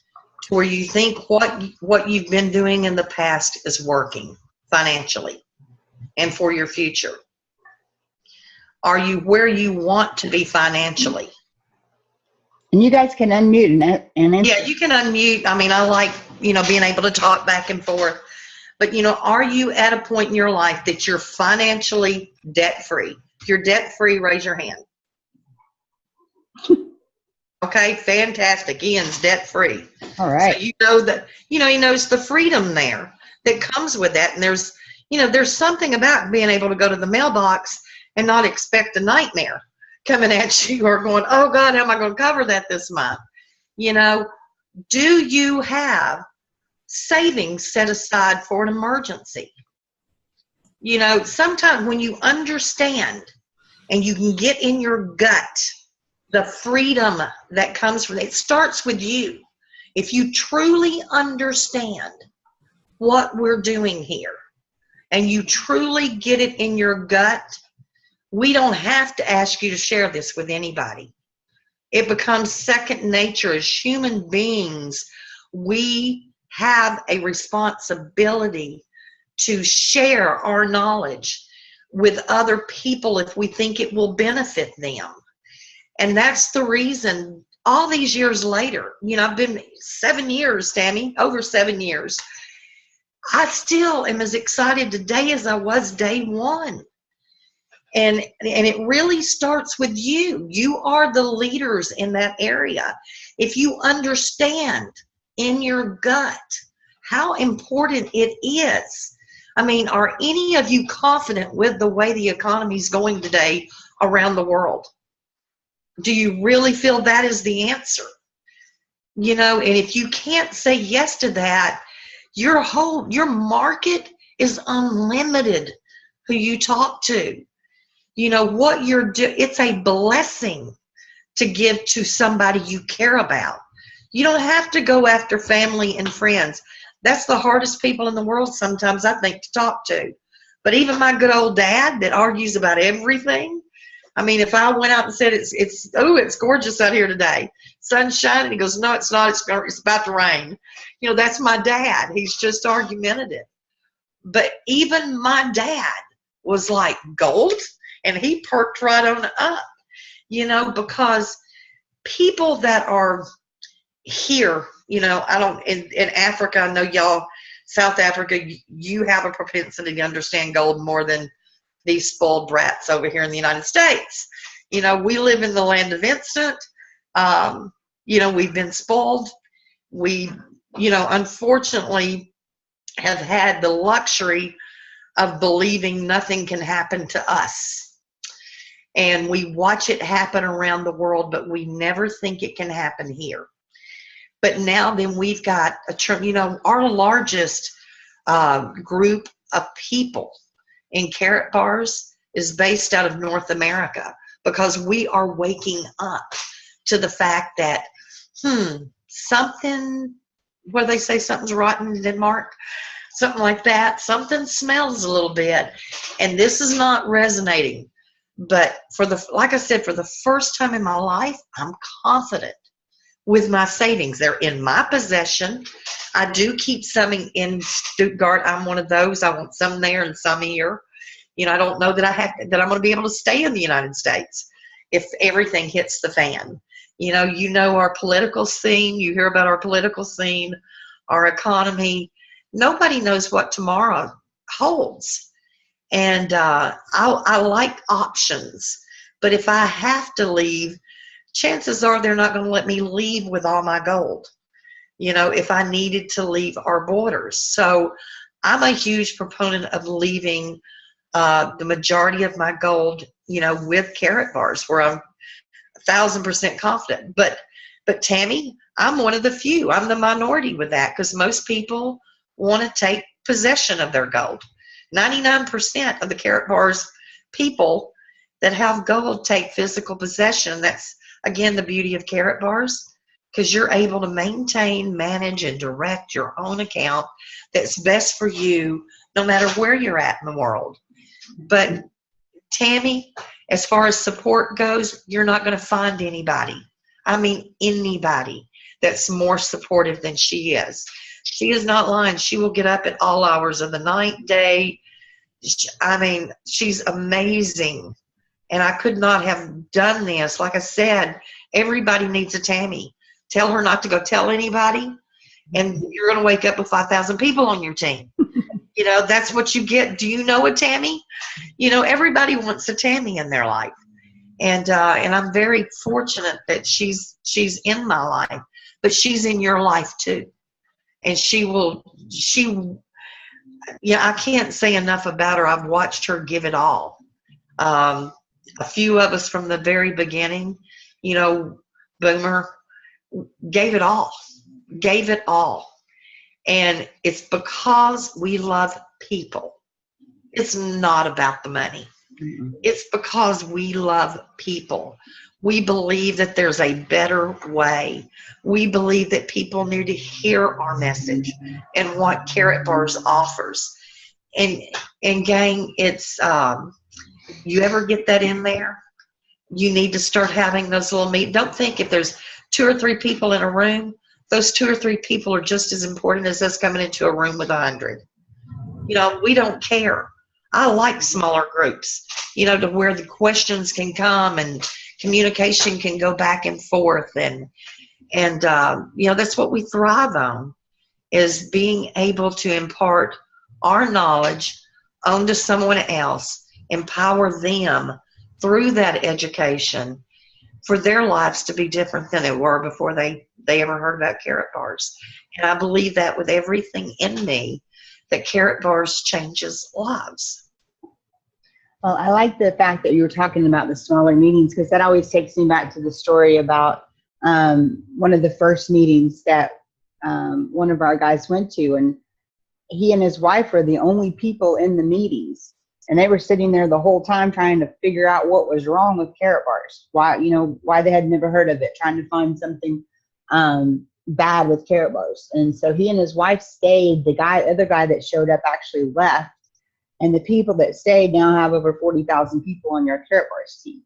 to where you think what you've been doing in the past is working financially and for your future? Are you where you want to be financially? And you guys can unmute and answer. Yeah, you can unmute. I mean, I like, you know, being able to talk back and forth. But, you know, are you at a point in your life that you're financially debt-free? If you're debt-free, raise your hand. Okay, fantastic. Ian's debt-free. All right. So you know that, you know, he knows the freedom there. that comes with that. And there's something about being able to go to the mailbox and not expect a nightmare coming at you or going, oh God, how am I going to cover that this month? Do you have savings set aside for an emergency? Sometimes when you understand and you can get in your gut the freedom that comes from it, starts with you. If you truly understand what we're doing here and you truly get it in your gut, we don't have to ask you to share this with anybody. It becomes second nature. As human beings, we have a responsibility to share our knowledge with other people if we think it will benefit them. And that's the reason all these years later, I've been 7 years, Tammy, over 7 years. I still am as excited today as I was day one. And it really starts with you. You are the leaders in that area. If you understand in your gut how important it is. I mean, are any of you confident with the way the economy is going today around the world? Do you really feel that is the answer? And if you can't say yes to that, your market is unlimited who you talk to. What you're doing, it's a blessing to give to somebody you care about. You don't have to go after family and friends. That's the hardest people in the world sometimes, I think, to talk to. But even my good old dad that argues about everything, I mean, if I went out and said, it's gorgeous out here today, sun's shining, he goes, no, it's not, it's about to rain. That's my dad. He's just argumentative. But even my dad was like, gold? And he perked right on up, because people that are here, in Africa, I know y'all, South Africa, you have a propensity to understand gold more than these spoiled brats over here in the United States. We live in the land of instant. We've been spoiled. We, unfortunately have had the luxury of believing nothing can happen to us. And we watch it happen around the world, but we never think it can happen here. But now then we've got our largest group of people in Karatbars is based out of North America, because we are waking up to the fact that, something, what do they say, something's rotten in Denmark? Something like that. Something smells a little bit. And this is not resonating. But like I said, for the first time in my life, I'm confident with my savings. They're in my possession. I do keep some in Stuttgart. I'm one of those. I want some there and some here. I don't know that I'm going to be able to stay in the United States if everything hits the fan. Our political scene. You hear about our political scene, our economy. Nobody knows what tomorrow holds. And I like options. But if I have to leave, chances are they're not going to let me leave with all my gold, if I needed to leave our borders. So I'm a huge proponent of leaving the majority of my gold, with Karatbars, where I'm 1,000% confident. But Tammy, I'm one of the few. I'm the minority with that, because most people want to take possession of their gold. 99% of the Karatbars people that have gold take physical possession. That's, again, the beauty of Karatbars, because you're able to maintain, manage, and direct your own account that's best for you no matter where you're at in the world. But Tammy, as far as support goes, you're not going to find anybody. I mean, anybody that's more supportive than she is. She is not lying. She will get up at all hours of the night, day. I mean, she's amazing. And I could not have done this. Like I said, everybody needs a Tammy. Tell her not to go tell anybody, and you're going to wake up with 5,000 people on your team. That's what you get. Do you know a Tammy? Everybody wants a Tammy in their life. And I'm very fortunate that she's in my life, but she's in your life too. And Yeah, I can't say enough about her. I've watched her give it all. A few of us from the very beginning, you know, Boomer gave it all, gave it all. And it's because we love people. It's not about the money. It's because we love people. We believe that there's a better way. We believe that people need to hear our message and what Karatbars offers. And gang, it's you ever get that in there, you need to start having those little meetings. Don't think if there's 2 or 3 people in a room, those 2 or 3 people are just as important as us coming into a room with 100. You know, we don't care. I like smaller groups, you know, to where the questions can come and communication can go back and forth. And you know, that's what we thrive on, is being able to impart our knowledge onto someone else, empower them through that education for their lives to be different than they were before they ever heard about Karatbars. And I believe that with everything in me, that Karatbars changes lives. Well, I like the fact that you were talking about the smaller meetings, because that always takes me back to the story about one of the first meetings that one of our guys went to, and he and his wife were the only people in the meetings, and they were sitting there the whole time trying to figure out what was wrong with Karatbars, why they had never heard of it, trying to find something bad with Karatbars. And so he and his wife stayed. The other guy that showed up actually left. And the people that stayed now have over 40,000 people on your Karatbars team.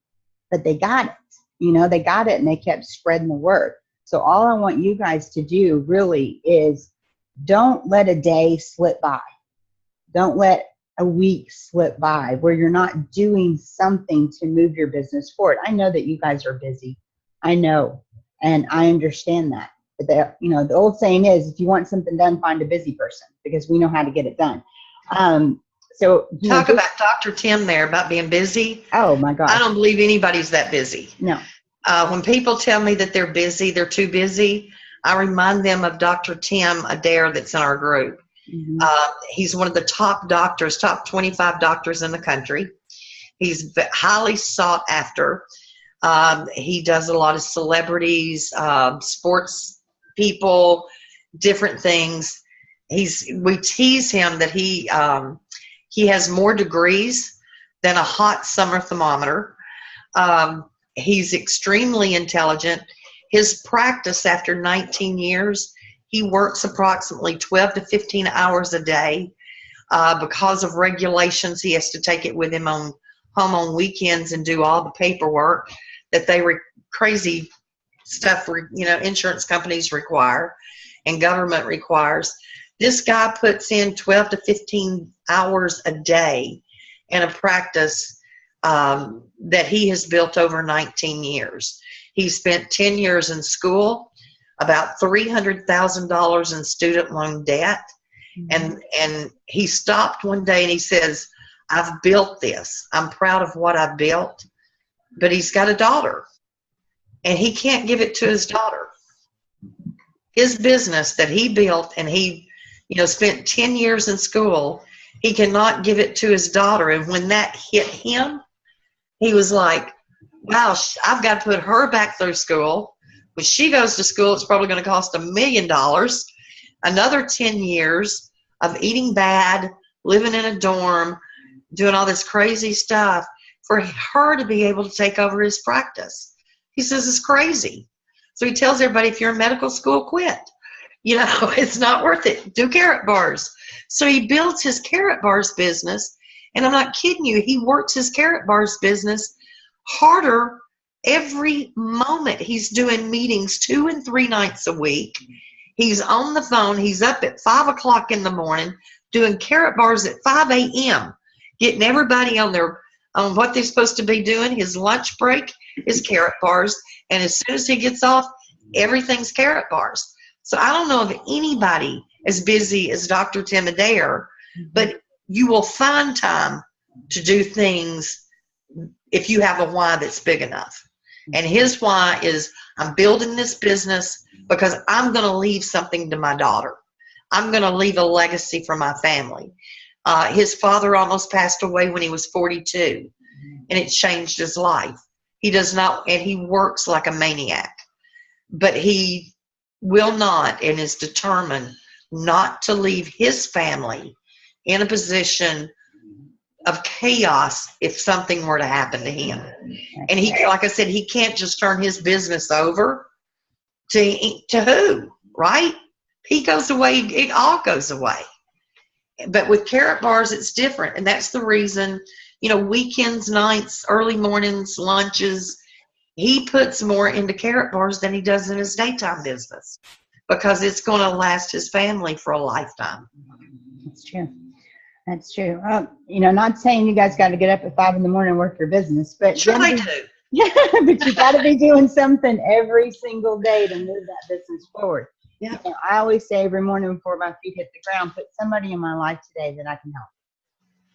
But they got it. They got it, and they kept spreading the word. So all I want you guys to do really is don't let a day slip by. Don't let a week slip by where you're not doing something to move your business forward. I know that you guys are busy. I know, and I understand that. But the old saying is, if you want something done, find a busy person, because we know how to get it done. So talk about Dr. Tim there about being busy. Oh my God. I don't believe anybody's that busy. No. When people tell me that they're busy, they're too busy, I remind them of Dr. Tim Adair that's in our group. Mm-hmm. He's one of the top doctors, top 25 doctors in the country. He's highly sought after. He does a lot of celebrities, sports people, different things. We tease him that he has more degrees than a hot summer thermometer. He's extremely intelligent. His practice, after 19 years, he works approximately 12 to 15 hours a day. Because of regulations, he has to take it with him home on weekends and do all the paperwork that crazy stuff, insurance companies require and government requires. This guy puts in 12 to 15 hours a day in a practice that he has built over 19 years. He spent 10 years in school, about $300,000 in student loan debt. Mm-hmm. And he stopped one day and he says, I've built this. I'm proud of what I've built. But he's got a daughter, and he can't give it to his daughter. His business that he built, and he spent 10 years in school, he cannot give it to his daughter. And when that hit him, he was like, wow, I've got to put her back through school. When she goes to school, it's probably going to cost $1 million. Another 10 years of eating bad, living in a dorm, doing all this crazy stuff for her to be able to take over his practice. He says it's crazy. So he tells everybody, if you're in medical school, quit. It's not worth it. Do Karatbars. So he builds his Karatbars business, and I'm not kidding you, he works his Karatbars business harder every moment. He's doing meetings 2 and 3 nights a week. He's on the phone. He's up at 5 o'clock in the morning doing Karatbars at 5 a.m., getting everybody on what they're supposed to be doing. His lunch break is Karatbars, and as soon as he gets off, everything's Karatbars. So I don't know of anybody as busy as Dr. Tim Adair, but you will find time to do things if you have a why that's big enough. And his why is, I'm building this business because I'm going to leave something to my daughter. I'm going to leave a legacy for my family. His father almost passed away when he was 42, and it changed his life. He does not, and he works like a maniac, but he will not and is determined not to leave his family in a position of chaos if something were to happen to him. And he, like I said, he can't just turn his business over to who, right? He goes away, it all goes away. But with Karatbars, it's different. And that's the reason, you know, weekends, nights, early mornings, lunches, he puts more into Karatbars than he does in his daytime business because it's going to last his family for a lifetime. That's true. That's true. You know, not saying you guys got to get up at 5 in the morning and work your business, but sure they do. Yeah, but you got to be doing something every single day to move that business forward. Yeah. You know, I always say every morning before my feet hit the ground, put somebody in my life today that I can help.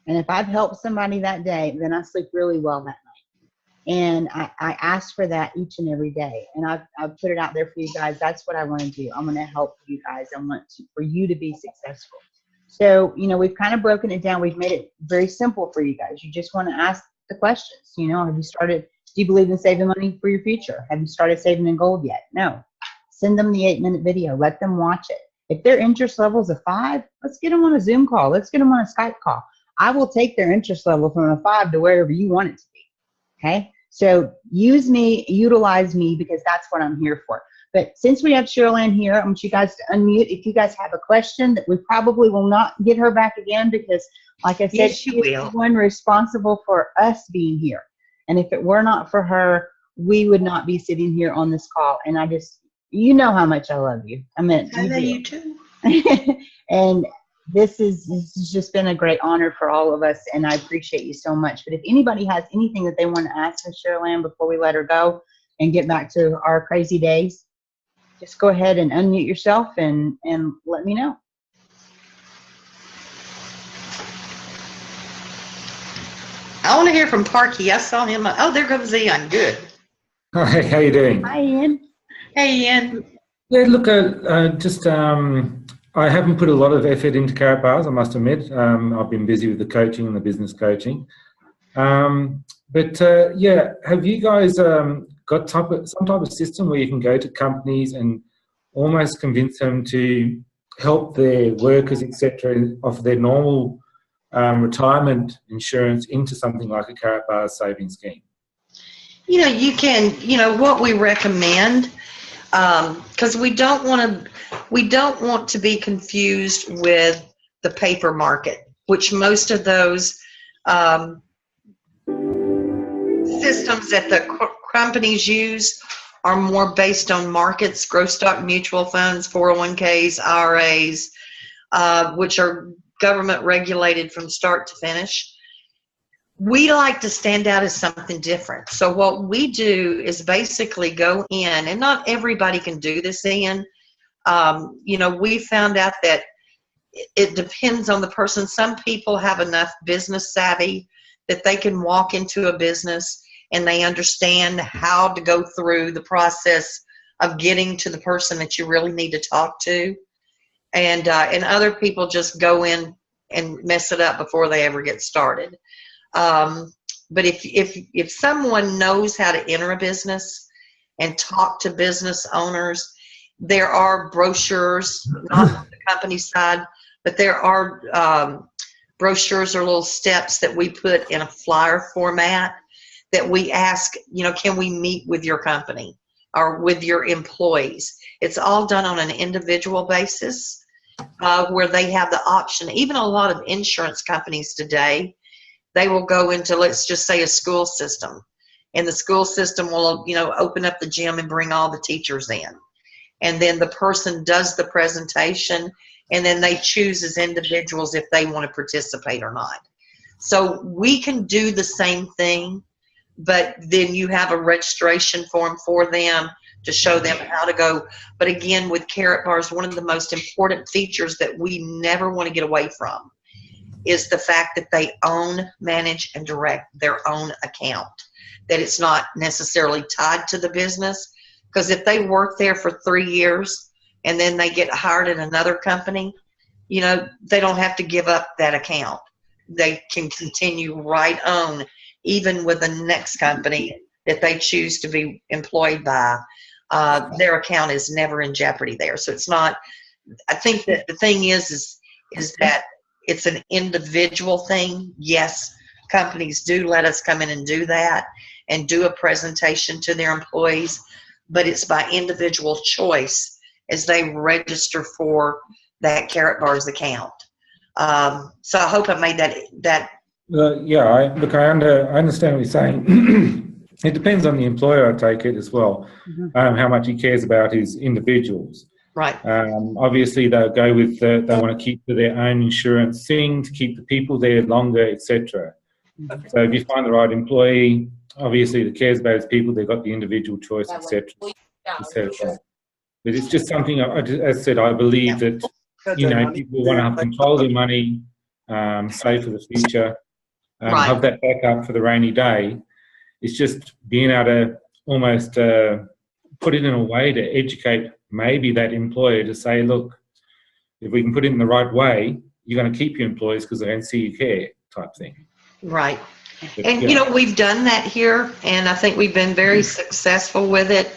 And if I've helped somebody that day, then I sleep really well that night. And I ask for that each and every day. And I've put it out there for you guys. That's what I want to do. I'm going to help you guys. I want for you to be successful. So, you know, we've kind of broken it down. We've made it very simple for you guys. You just want to ask the questions. You know, have you started, do you believe in saving money for your future? Have you started saving in gold yet? No. Send them the 8-minute video. Let them watch it. If their interest level is a 5, let's get them on a Zoom call. Let's get them on a Skype call. I will take their interest level from a 5 to wherever you want it to be. Okay? So use me, utilize me, because that's what I'm here for. But since we have Cherylanne here, I want you guys to unmute. If you guys have a question, that we probably will not get her back again because, like I said, yes, she is the one responsible for us being here. And if it were not for her, we would not be sitting here on this call. And I just, you know how much I love you. I mean, I love you too. And this has just been a great honor for all of us, and I appreciate you so much. But if anybody has anything that they want to ask Miss Cherylanne before we let her go and get back to our crazy days, just go ahead and unmute yourself and let me know. I want to hear from Parky. I saw him. Oh, there goes Ian. Good. Hi, how you doing? Hi, Ian. Hey, Ian. Yeah, look, I haven't put a lot of effort into Karatbars, I must admit. I've been busy with the coaching and the business coaching. Yeah, have you guys got some type of system where you can go to companies and almost convince them to help their workers, etc., off their normal retirement insurance into something like a Karatbars savings scheme? You know, you can, you know, what we recommend, because we don't want to be confused with the paper market, which most of those systems that the companies use are more based on markets, growth stock mutual funds, 401ks, IRAs, which are government regulated from start to finish. We like to stand out as something different. So what we do is basically go in, and not everybody can do this, Ian. You know, we found out that it depends on the person. Some people have enough business savvy that they can walk into a business and they understand how to go through the process of getting to the person that you really need to talk to. And other people just go in and mess it up before they ever get started. But if someone knows how to enter a business and talk to business owners, there are brochures, not on the company side, but there are brochures or little steps that we put in a flyer format that we ask, you know, can we meet with your company or with your employees? It's all done on an individual basis where they have the option. Even a lot of insurance companies today, they will go into, let's just say, a school system, and the school system will, you know, open up the gym and bring all the teachers in, and then the person does the presentation, and then they choose as individuals if they want to participate or not. So we can do the same thing, but then you have a registration form for them to show them how to go. But again, with Karatbars, one of the most important features that we never want to get away from is the fact that they own, manage, and direct their own account, that it's not necessarily tied to the business. Because if they work there for 3 years and then they get hired at another company, they don't have to give up that account. They can continue right on, even with the next company that they choose to be employed by. Their account is never in jeopardy there. So it's not, I think that the thing is that it's an individual thing. Yes, companies do let us come in and do that and do a presentation to their employees, but it's by individual choice as they register for that Karatbars account. So I hope I made that. Yeah, I understand what you're saying. It depends on the employer, I take it, as well, how much he cares about his individuals. Right. Obviously, they'll go with they want to keep their own insurance thing to keep the people there longer, etc. So if you find the right employee, obviously that cares about his people, they've got the individual choice, etc. But it's just something, as I said, I believe that people want to have control of their money, save for the future, have that backup for the rainy day. It's just being able to almost put it in a way to educate maybe that employer to say, look, if we can put it in the right way, you're going to keep your employees because they don't see you care, type thing. Right. But, and, we've done that here, and I think we've been very successful with it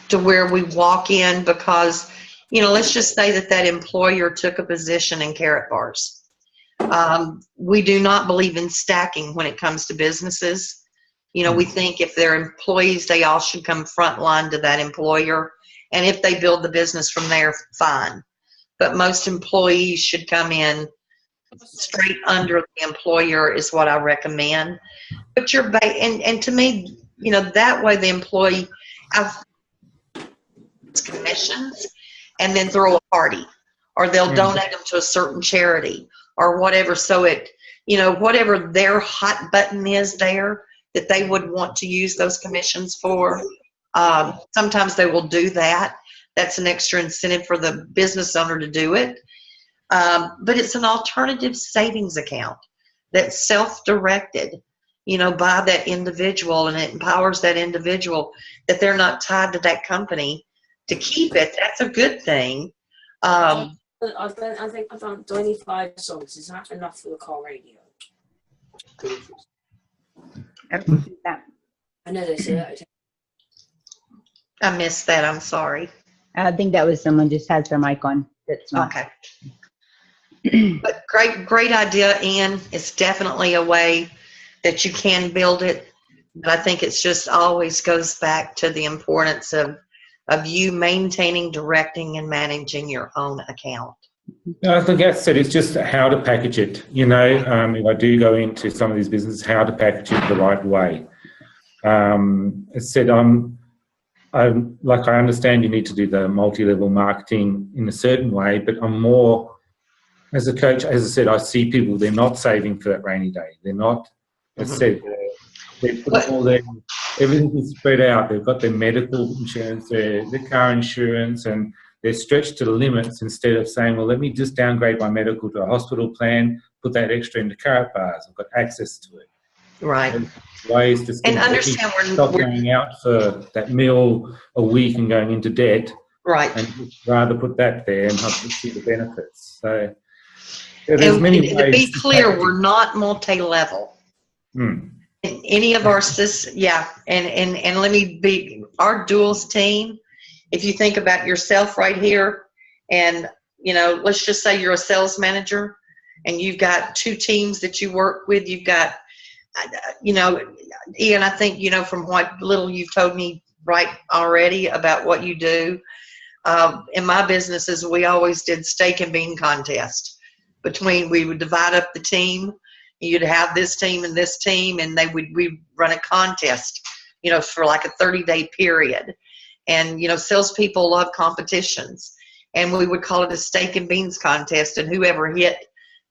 to where we walk in because, let's just say that employer took a position in Karatbars. We do not believe in stacking when it comes to businesses. We think if they're employees, they all should come frontline to that employer. And if they build the business from there, fine. But most employees should come in straight under the employer is what I recommend. But and to me, that way the employee have commissions and then throw a party, or they'll donate them to a certain charity or whatever. So it, whatever their hot button is there that they would want to use those commissions for, sometimes they will do that. That's an extra incentive for the business owner to do it. But it's an alternative savings account that's self-directed, by that individual, and it empowers that individual that they're not tied to that company to keep it. That's a good thing. I think I've done 25 songs. Is that enough for the car radio? I know they say that. I missed that. I'm sorry. I think that was someone just has their mic on. That's not. Okay. But great idea, Ian. It's definitely a way that you can build it. But I think it's just always goes back to the importance of you maintaining, directing, and managing your own account. I think that's it. It's just how to package it. If I do go into some of these businesses, how to package it the right way. As said, I understand you need to do the multi-level marketing in a certain way, but I'm more, as a coach, as I said, I see people, they're not saving for that rainy day. They're not, as I said, they put all their, everything is spread out. They've got their medical insurance, their car insurance, and they're stretched to the limits instead of saying, well, let me just downgrade my medical to a hospital plan, put that extra into Karatbars. I've got access to it. Right. Ways to understand stop going out for that meal a week and going into debt. Right. And rather put that there and have to see the benefits. So there's many ways. To be clear, we're not multi-level. In any of our systems, and let me be, our duals team, if you think about yourself right here, and let's just say you're a sales manager and you've got two teams that you work with. You've got Ian, I think, from what little you've told me right already about what you do, in my businesses, we always did steak and bean contest. We would divide up the team. You'd have this team and this team, and we'd run a contest, for like a 30-day period. And, salespeople love competitions. And we would call it a steak and beans contest, and whoever hit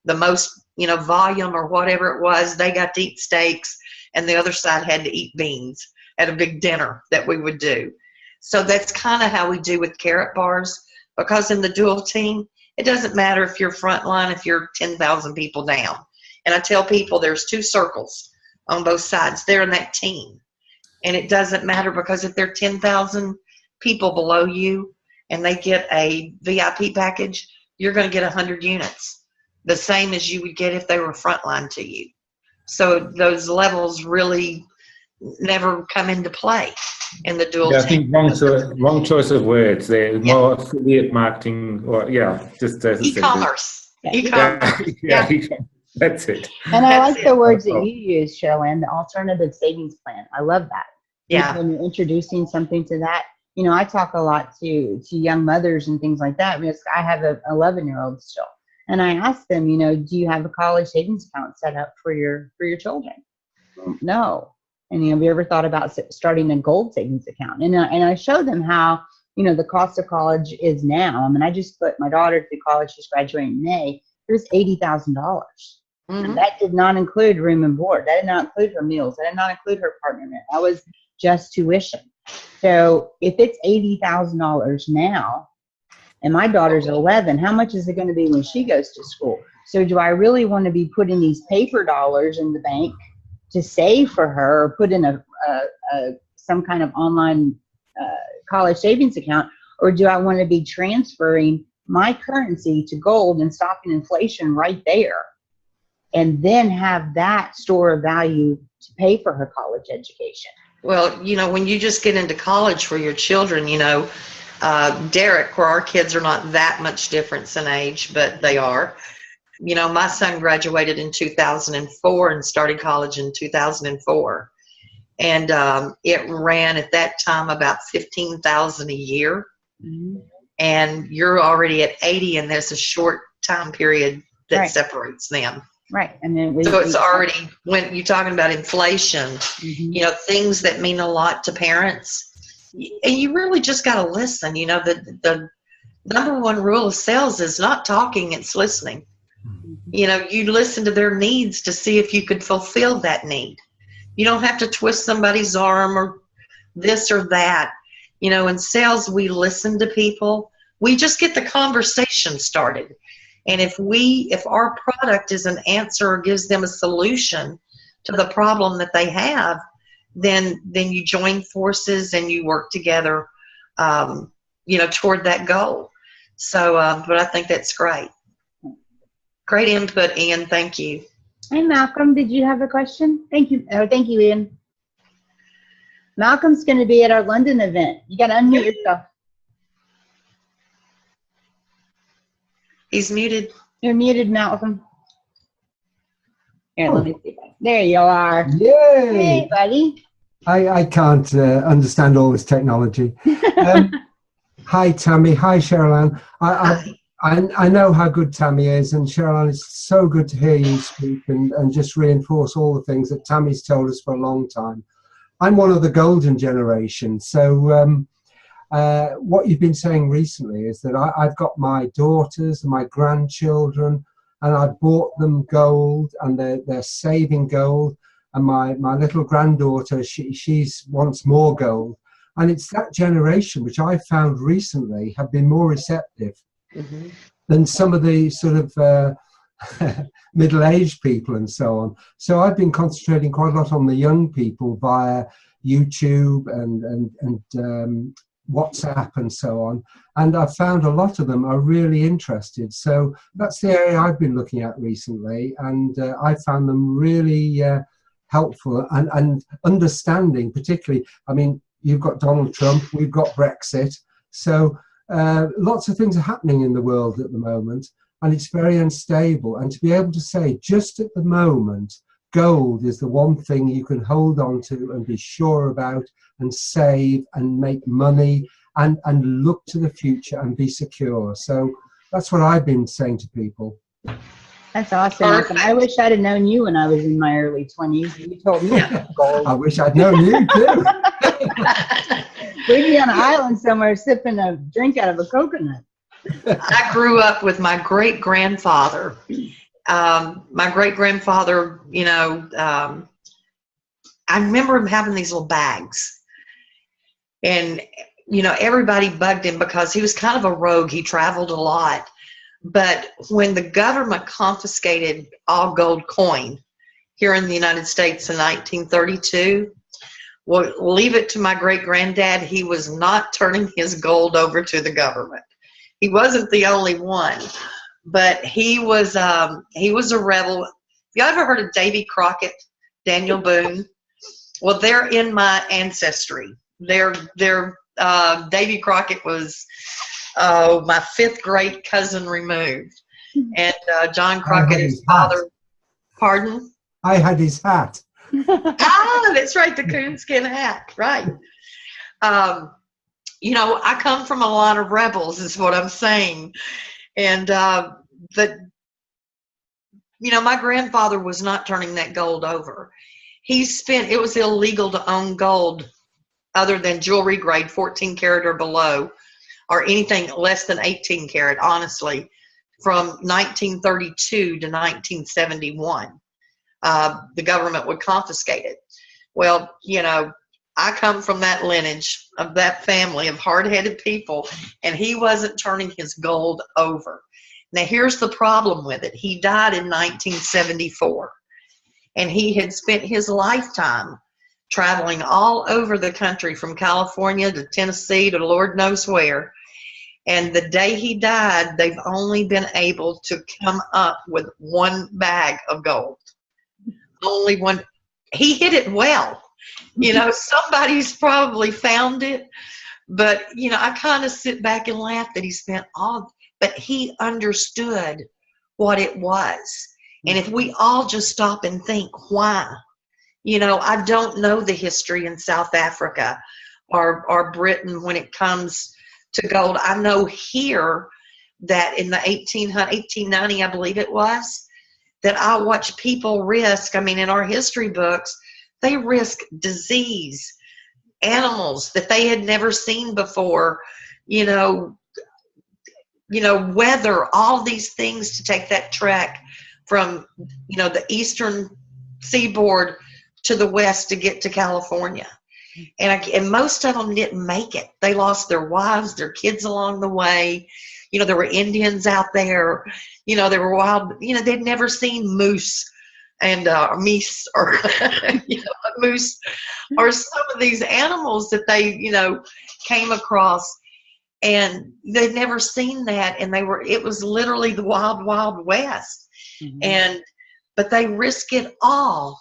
the most volume or whatever it was, they got to eat steaks, and the other side had to eat beans at a big dinner that we would do. So that's kind of how we do with Karatbars, because in the dual team, it doesn't matter if you're frontline, if you're 10,000 people down. And I tell people there's two circles on both sides. They're in that team. And it doesn't matter, because if there are 10,000 people below you and they get a VIP package, you're going to get 100 units, the same as you would get if they were frontline to you. So those levels really never come into play in the dual Yeah, I team. think wrong choice of words. They're more affiliate marketing, or just as E-commerce. Yeah. E-commerce. Yeah, that's it. And I That's like the it. words that you use, Cherylanne, the alternative savings plan. I love that. Yeah. When you're introducing something to that, you know, I talk a lot to young mothers and things like that, because I have an 11-year-old still. And I ask them, you know, do you have a college savings account set up for your children? No. And, you know, have you ever thought about starting a gold savings account? And I show them how, you know, the cost of college is now. I mean, I just put my daughter through college. She's graduating in May. It was $80,000. Mm-hmm. That did not include room and board. That did not include her meals. That did not include her apartment. That was just tuition. So if it's $80,000 now, and my daughter's 11, how much is it going to be when she goes to school? So do I really want to be putting these paper dollars in the bank to save for her, or put in some kind of online college savings account, or do I want to be transferring my currency to gold and stopping inflation right there, and then have that store of value to pay for her college education? Well, you know, when you just get into college for your children, you know, Derek, where our kids are not that much difference in age, but they are. You know, my son graduated in 2004 and started college in 2004. And it ran at that time about $15,000 a year. Mm-hmm. And you're already at 80, and there's a short time period that separates them. Right. And then so it's already, when you're talking about inflation, mm-hmm. you know, things that mean a lot to parents, and you really just got to listen. You know, the number one rule of sales is not talking, it's listening. Mm-hmm. You know, you listen to their needs to see if you could fulfill that need. You don't have to twist somebody's arm or this or that. You know, in sales, we listen to people. We just get the conversation started. And if our product is an answer or gives them a solution to the problem that they have, then you join forces and you work together, you know, toward that goal. So, but I think that's great. Great input, Ian. Thank you. Hey, Malcolm, did you have a question? Thank you. Oh, thank you, Ian. Malcolm's going to be at our London event. You got to unmute yourself. He's muted. You're muted, Malcolm. Here, let me see. There you are. Yay! Hey, buddy. I can't understand all this technology. Hi, Tammy. Hi, Cherylanne. I know how good Tammy is, and Cherylanne, it's so good to hear you speak and just reinforce all the things that Tammy's told us for a long time. I'm one of the golden generation, so what you've been saying recently is that I've got my daughters and my grandchildren, and I bought them gold, and they're saving gold, and my little granddaughter, she wants more gold. And it's that generation which I found recently have been more receptive mm-hmm. than some of the sort of middle-aged people and so on. So I've been concentrating quite a lot on the young people via YouTube and WhatsApp and so on, and I've found a lot of them are really interested. So that's the area I've been looking at recently, and I found them really helpful and understanding, particularly. I mean, you've got Donald Trump, we've got Brexit, so lots of things are happening in the world at the moment, and it's very unstable. And to be able to say, just at the moment, gold is the one thing you can hold on to and be sure about and save and make money and look to the future and be secure. So that's what I've been saying to people. That's awesome. I wish I'd have known you when I was in my early 20s. You told me gold. I wish I'd known you too. We'd be on an island somewhere sipping a drink out of a coconut. I grew up with my great-grandfather. My great-grandfather, you know, I remember him having these little bags. And, you know, everybody bugged him because he was kind of a rogue. He traveled a lot. But when the government confiscated all gold coin here in the United States in 1932, well, leave it to my great-granddad. He was not turning his gold over to the government. He wasn't the only one, but he was a rebel. Have you ever heard of Davy Crockett, Daniel Boone? Well, they're in my ancestry. Davy Crockett was my 5th great cousin removed, and John Crockett, his father. Pardon? I had his hat. That's right, the coonskin hat, right. You know, I come from a line of rebels, is what I'm saying. And, you know, my grandfather was not turning that gold over. It was illegal to own gold other than jewelry grade 14 karat or below, or anything less than 18 karat, honestly, from 1932 to 1971. The government would confiscate it. Well, you know, I come from that lineage of that family of hard-headed people, and he wasn't turning his gold over. Now, here's the problem with it. He died in 1974, and he had spent his lifetime traveling all over the country from California to Tennessee to Lord knows where. And the day he died, they've only been able to come up with 1 bag of gold. Only one. He hid it well. You know, somebody's probably found it. But, you know, I kind of sit back and laugh that he spent but he understood what it was. And if we all just stop and think, why? You know, I don't know the history in South Africa or Britain when it comes to gold. I know here that in the 1890, I believe it was, that I watch people risk, I mean, in our history books, they risk disease, animals that they had never seen before, you know, weather, all these things to take that trek from, you know, the eastern seaboard to the west to get to California. And most of them didn't make it. They lost their wives, their kids along the way. You know, there were Indians out there. You know, there were wild, you know, they'd never seen moose and meese or, you know, moose or some of these animals that they, you know, came across. And they'd never seen that. And it was literally the wild, wild west. Mm-hmm. But they risk it all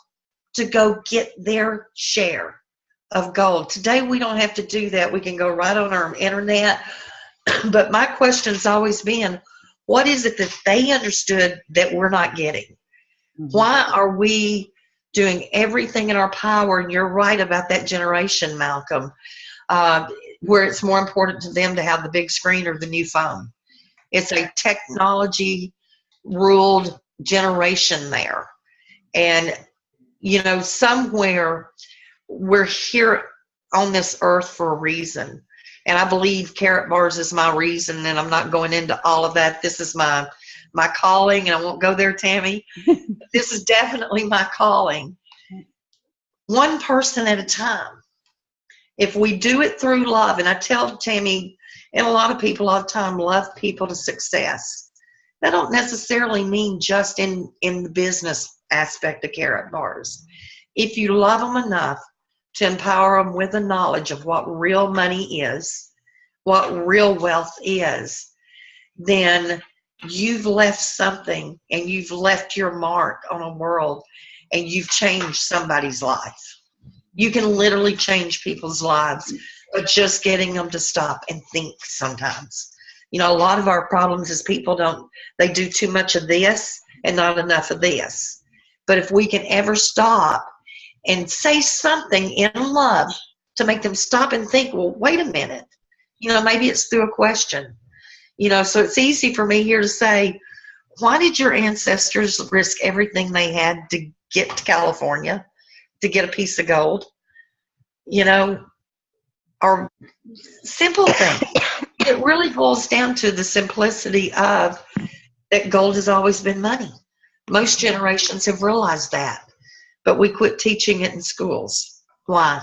to go get their share of gold. Today, we don't have to do that. We can go right on our internet. But my question's always been, what is it that they understood that we're not getting? Mm-hmm. Why are we doing everything in our power? And you're right about that generation, Malcolm, where it's more important to them to have the big screen or the new phone. It's a technology-ruled generation there. And, you know, somewhere we're here on this earth for a reason. And I believe Karatbars is my reason, and I'm not going into all of that. This is my calling, and I won't go there, Tammy. This is definitely my calling. One person at a time. If we do it through love, and I tell Tammy and a lot of people all the time, love people to success. That don't necessarily mean just in the business aspect of Karatbars. If you love them enough to empower them with the knowledge of what real money is, what real wealth is, then you've left something, and you've left your mark on a world, and you've changed somebody's life. You can literally change people's lives, but just getting them to stop and think sometimes. You know, a lot of our problems is they do too much of this and not enough of this. But if we can ever stop and say something in love to make them stop and think, well, wait a minute. You know, maybe it's through a question. You know, so it's easy for me here to say, why did your ancestors risk everything they had to get to California, to get a piece of gold? You know, or simple things. It really boils down to the simplicity of that gold has always been money. Most generations have realized that, but we quit teaching it in schools. Why?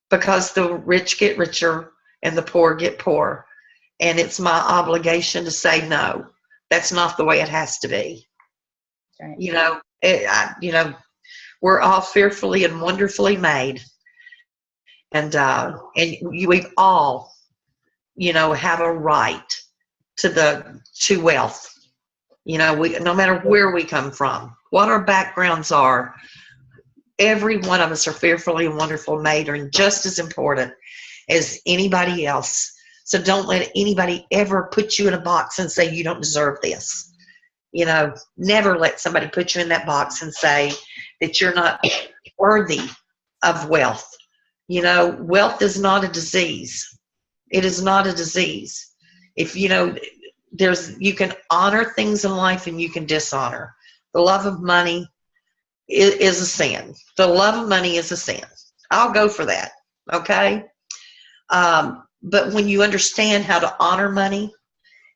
Because the rich get richer and the poor get poor. And it's my obligation to say, no, that's not the way it has to be. Right. You know, we're all fearfully and wonderfully made. And we've all, you know, have a right to wealth. You know, no matter where we come from, what our backgrounds are, every one of us are fearfully and wonderfully made, and just as important as anybody else. So don't let anybody ever put you in a box and say you don't deserve this. You know, never let somebody put you in that box and say that you're not worthy of wealth. You know, wealth is not a disease. It is not a disease. If you know, you can honor things in life and you can dishonor. The love of money is a sin. The love of money is a sin. I'll go for that. Okay. But when you understand how to honor money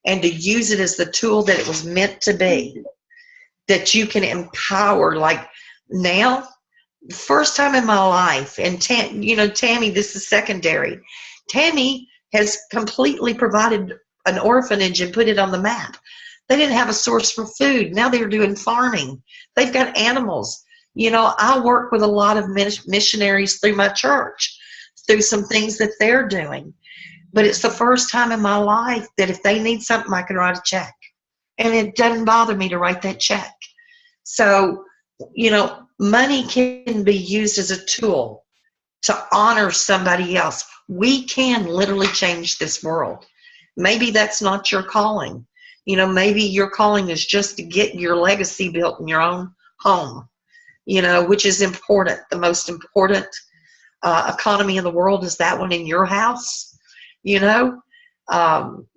and to use it as the tool that it was meant to be, that you can empower, like now, first time in my life, and Tammy, this is secondary. Tammy has completely provided an orphanage and put it on the map. They didn't have a source for food. Now they're doing farming. They've got animals. You know, I work with a lot of missionaries through my church, through some things that they're doing. But it's the first time in my life that if they need something, I can write a check. And it doesn't bother me to write that check. So, you know, money can be used as a tool to honor somebody else. We can literally change this world. Maybe that's not your calling. You know, maybe your calling is just to get your legacy built in your own home, you know, which is important. The most important economy in the world is that one in your house. You know,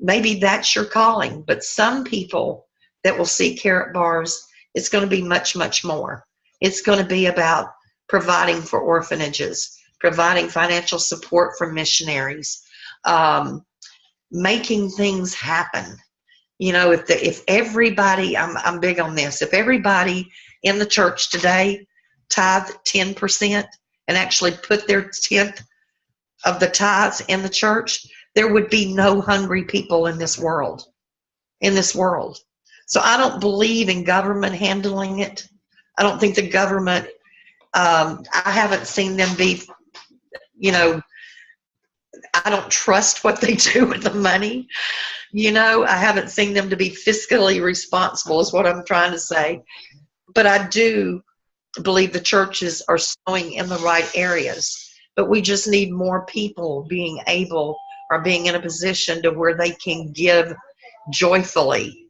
maybe that's your calling. But some people that will see Karatbars, it's going to be much, much more. It's going to be about providing for orphanages, providing financial support for missionaries, making things happen. You know, if everybody, I'm big on this, if everybody in the church today tithe 10% and actually put their 10th of the tithes in the church, there would be no hungry people in this world. So I don't believe in government handling it. I don't think the government, I haven't seen them be, you know, I don't trust what they do with the money. You know, I haven't seen them to be fiscally responsible is what I'm trying to say. But I do believe the churches are sowing in the right areas. But we just need more people being able or being in a position to where they can give joyfully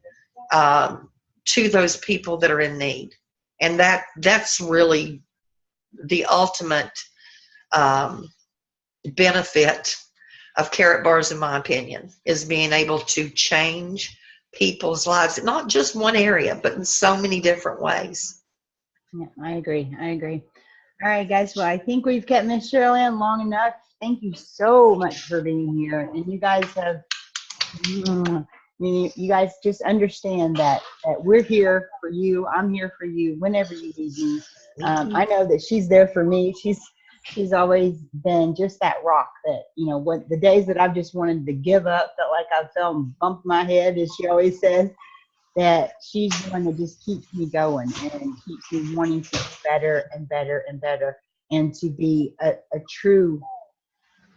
to those people that are in need. And that's really the ultimate benefit of Karatbars, in my opinion, is being able to change people's lives, not just one area, but in so many different ways. Yeah, I agree. All right, guys. Well, I think we've kept Miss Cherylanne long enough. Thank you so much for being here. And you guys have, you guys just understand that we're here for you. I'm here for you whenever you need me. I know that she's there for me. She's always been just that rock that, you know, what the days that I've just wanted to give up, felt like I fell and bumped my head, as she always says, that she's the one that just keeps me going and keeps me wanting to be better and better and better, and to be a true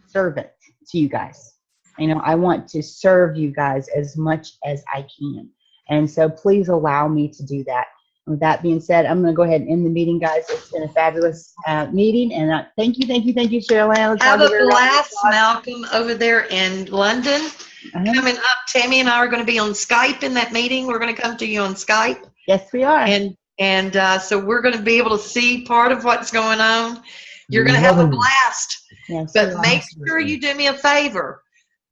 servant to you guys. You know, I want to serve you guys as much as I can. And so please allow me to do that. With that being said, I'm going to go ahead and end the meeting, guys. It's been a fabulous meeting. And thank you, Cherylanne. Have a blast, Malcolm, over there in London. Coming up, Tammy and I are going to be on Skype in that meeting. We're going to come to you on Skype. Yes, we are. And so we're going to be able to see part of what's going on. You're going to have a blast. Yes, but make sure you do me a favor.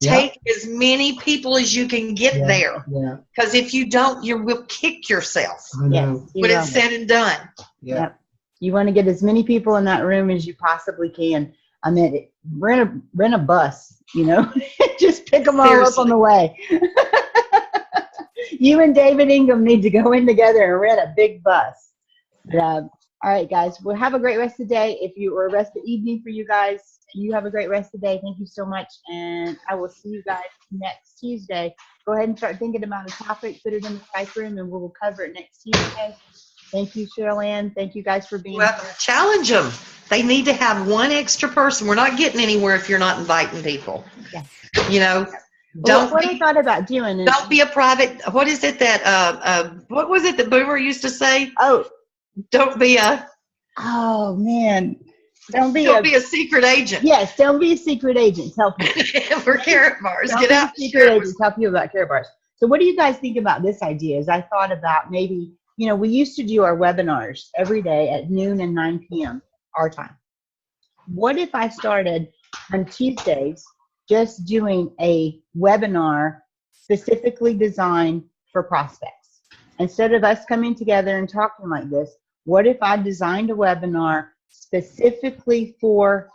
Take as many people as you can get there. Because if you don't, you will kick yourself. Yes, when it's said and done. Yep. You want to get as many people in that room as you possibly can. I mean, rent a bus, you know, just pick them all up on the way. You and David Ingham need to go in together and rent a big bus. All right, guys. Well, have a great rest of the day. Or rest of the evening for you guys. You have a great rest of the day. Thank you so much. And I will see you guys next Tuesday. Go ahead and start thinking about a topic. Put it in the Skype room, and we'll cover it next Tuesday. Thank you, Cherylanne. Thank you guys for being here. Challenge them. They need to have one extra person. We're not getting anywhere if you're not inviting people. Yes. You know, Don't what I be, thought about doing is, don't be a private. What is it that what was it that Boomer used to say? oh, Don't be a oh man, don't be a secret agent. yes, don't be a secret agent. Tell people. For Karatbars. Don't Get be a out. and secret share it with agent. Tell people about Karatbars. So what do you guys think about this idea? As I thought about maybe, you know, we used to do our webinars every day at noon and 9 p.m. our time. What if I started on Tuesdays just doing a webinar specifically designed for prospects? Instead of us coming together and talking like this, what if I designed a webinar specifically for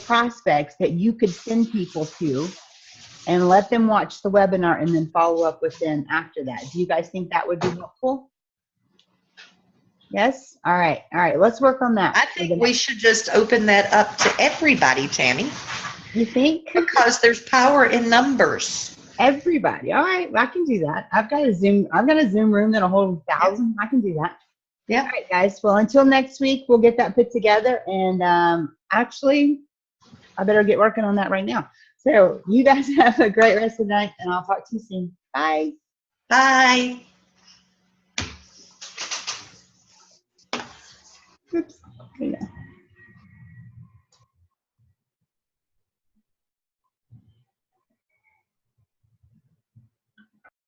prospects that you could send people to and let them watch the webinar and then follow up with them after that? Do you guys think that would be helpful? Yes? All right. All right. Let's work on that. I think we should just open that up to everybody, Tammy. You think? Because there's power in numbers. Everybody. All right. I can do that. I've got a Zoom room that'll hold 1,000. I can do that. Yeah. All right, guys. Well, until next week, we'll get that put together. And actually, I better get working on that right now. So you guys have a great rest of the night, and I'll talk to you soon. Bye. Bye. Oops. Yeah.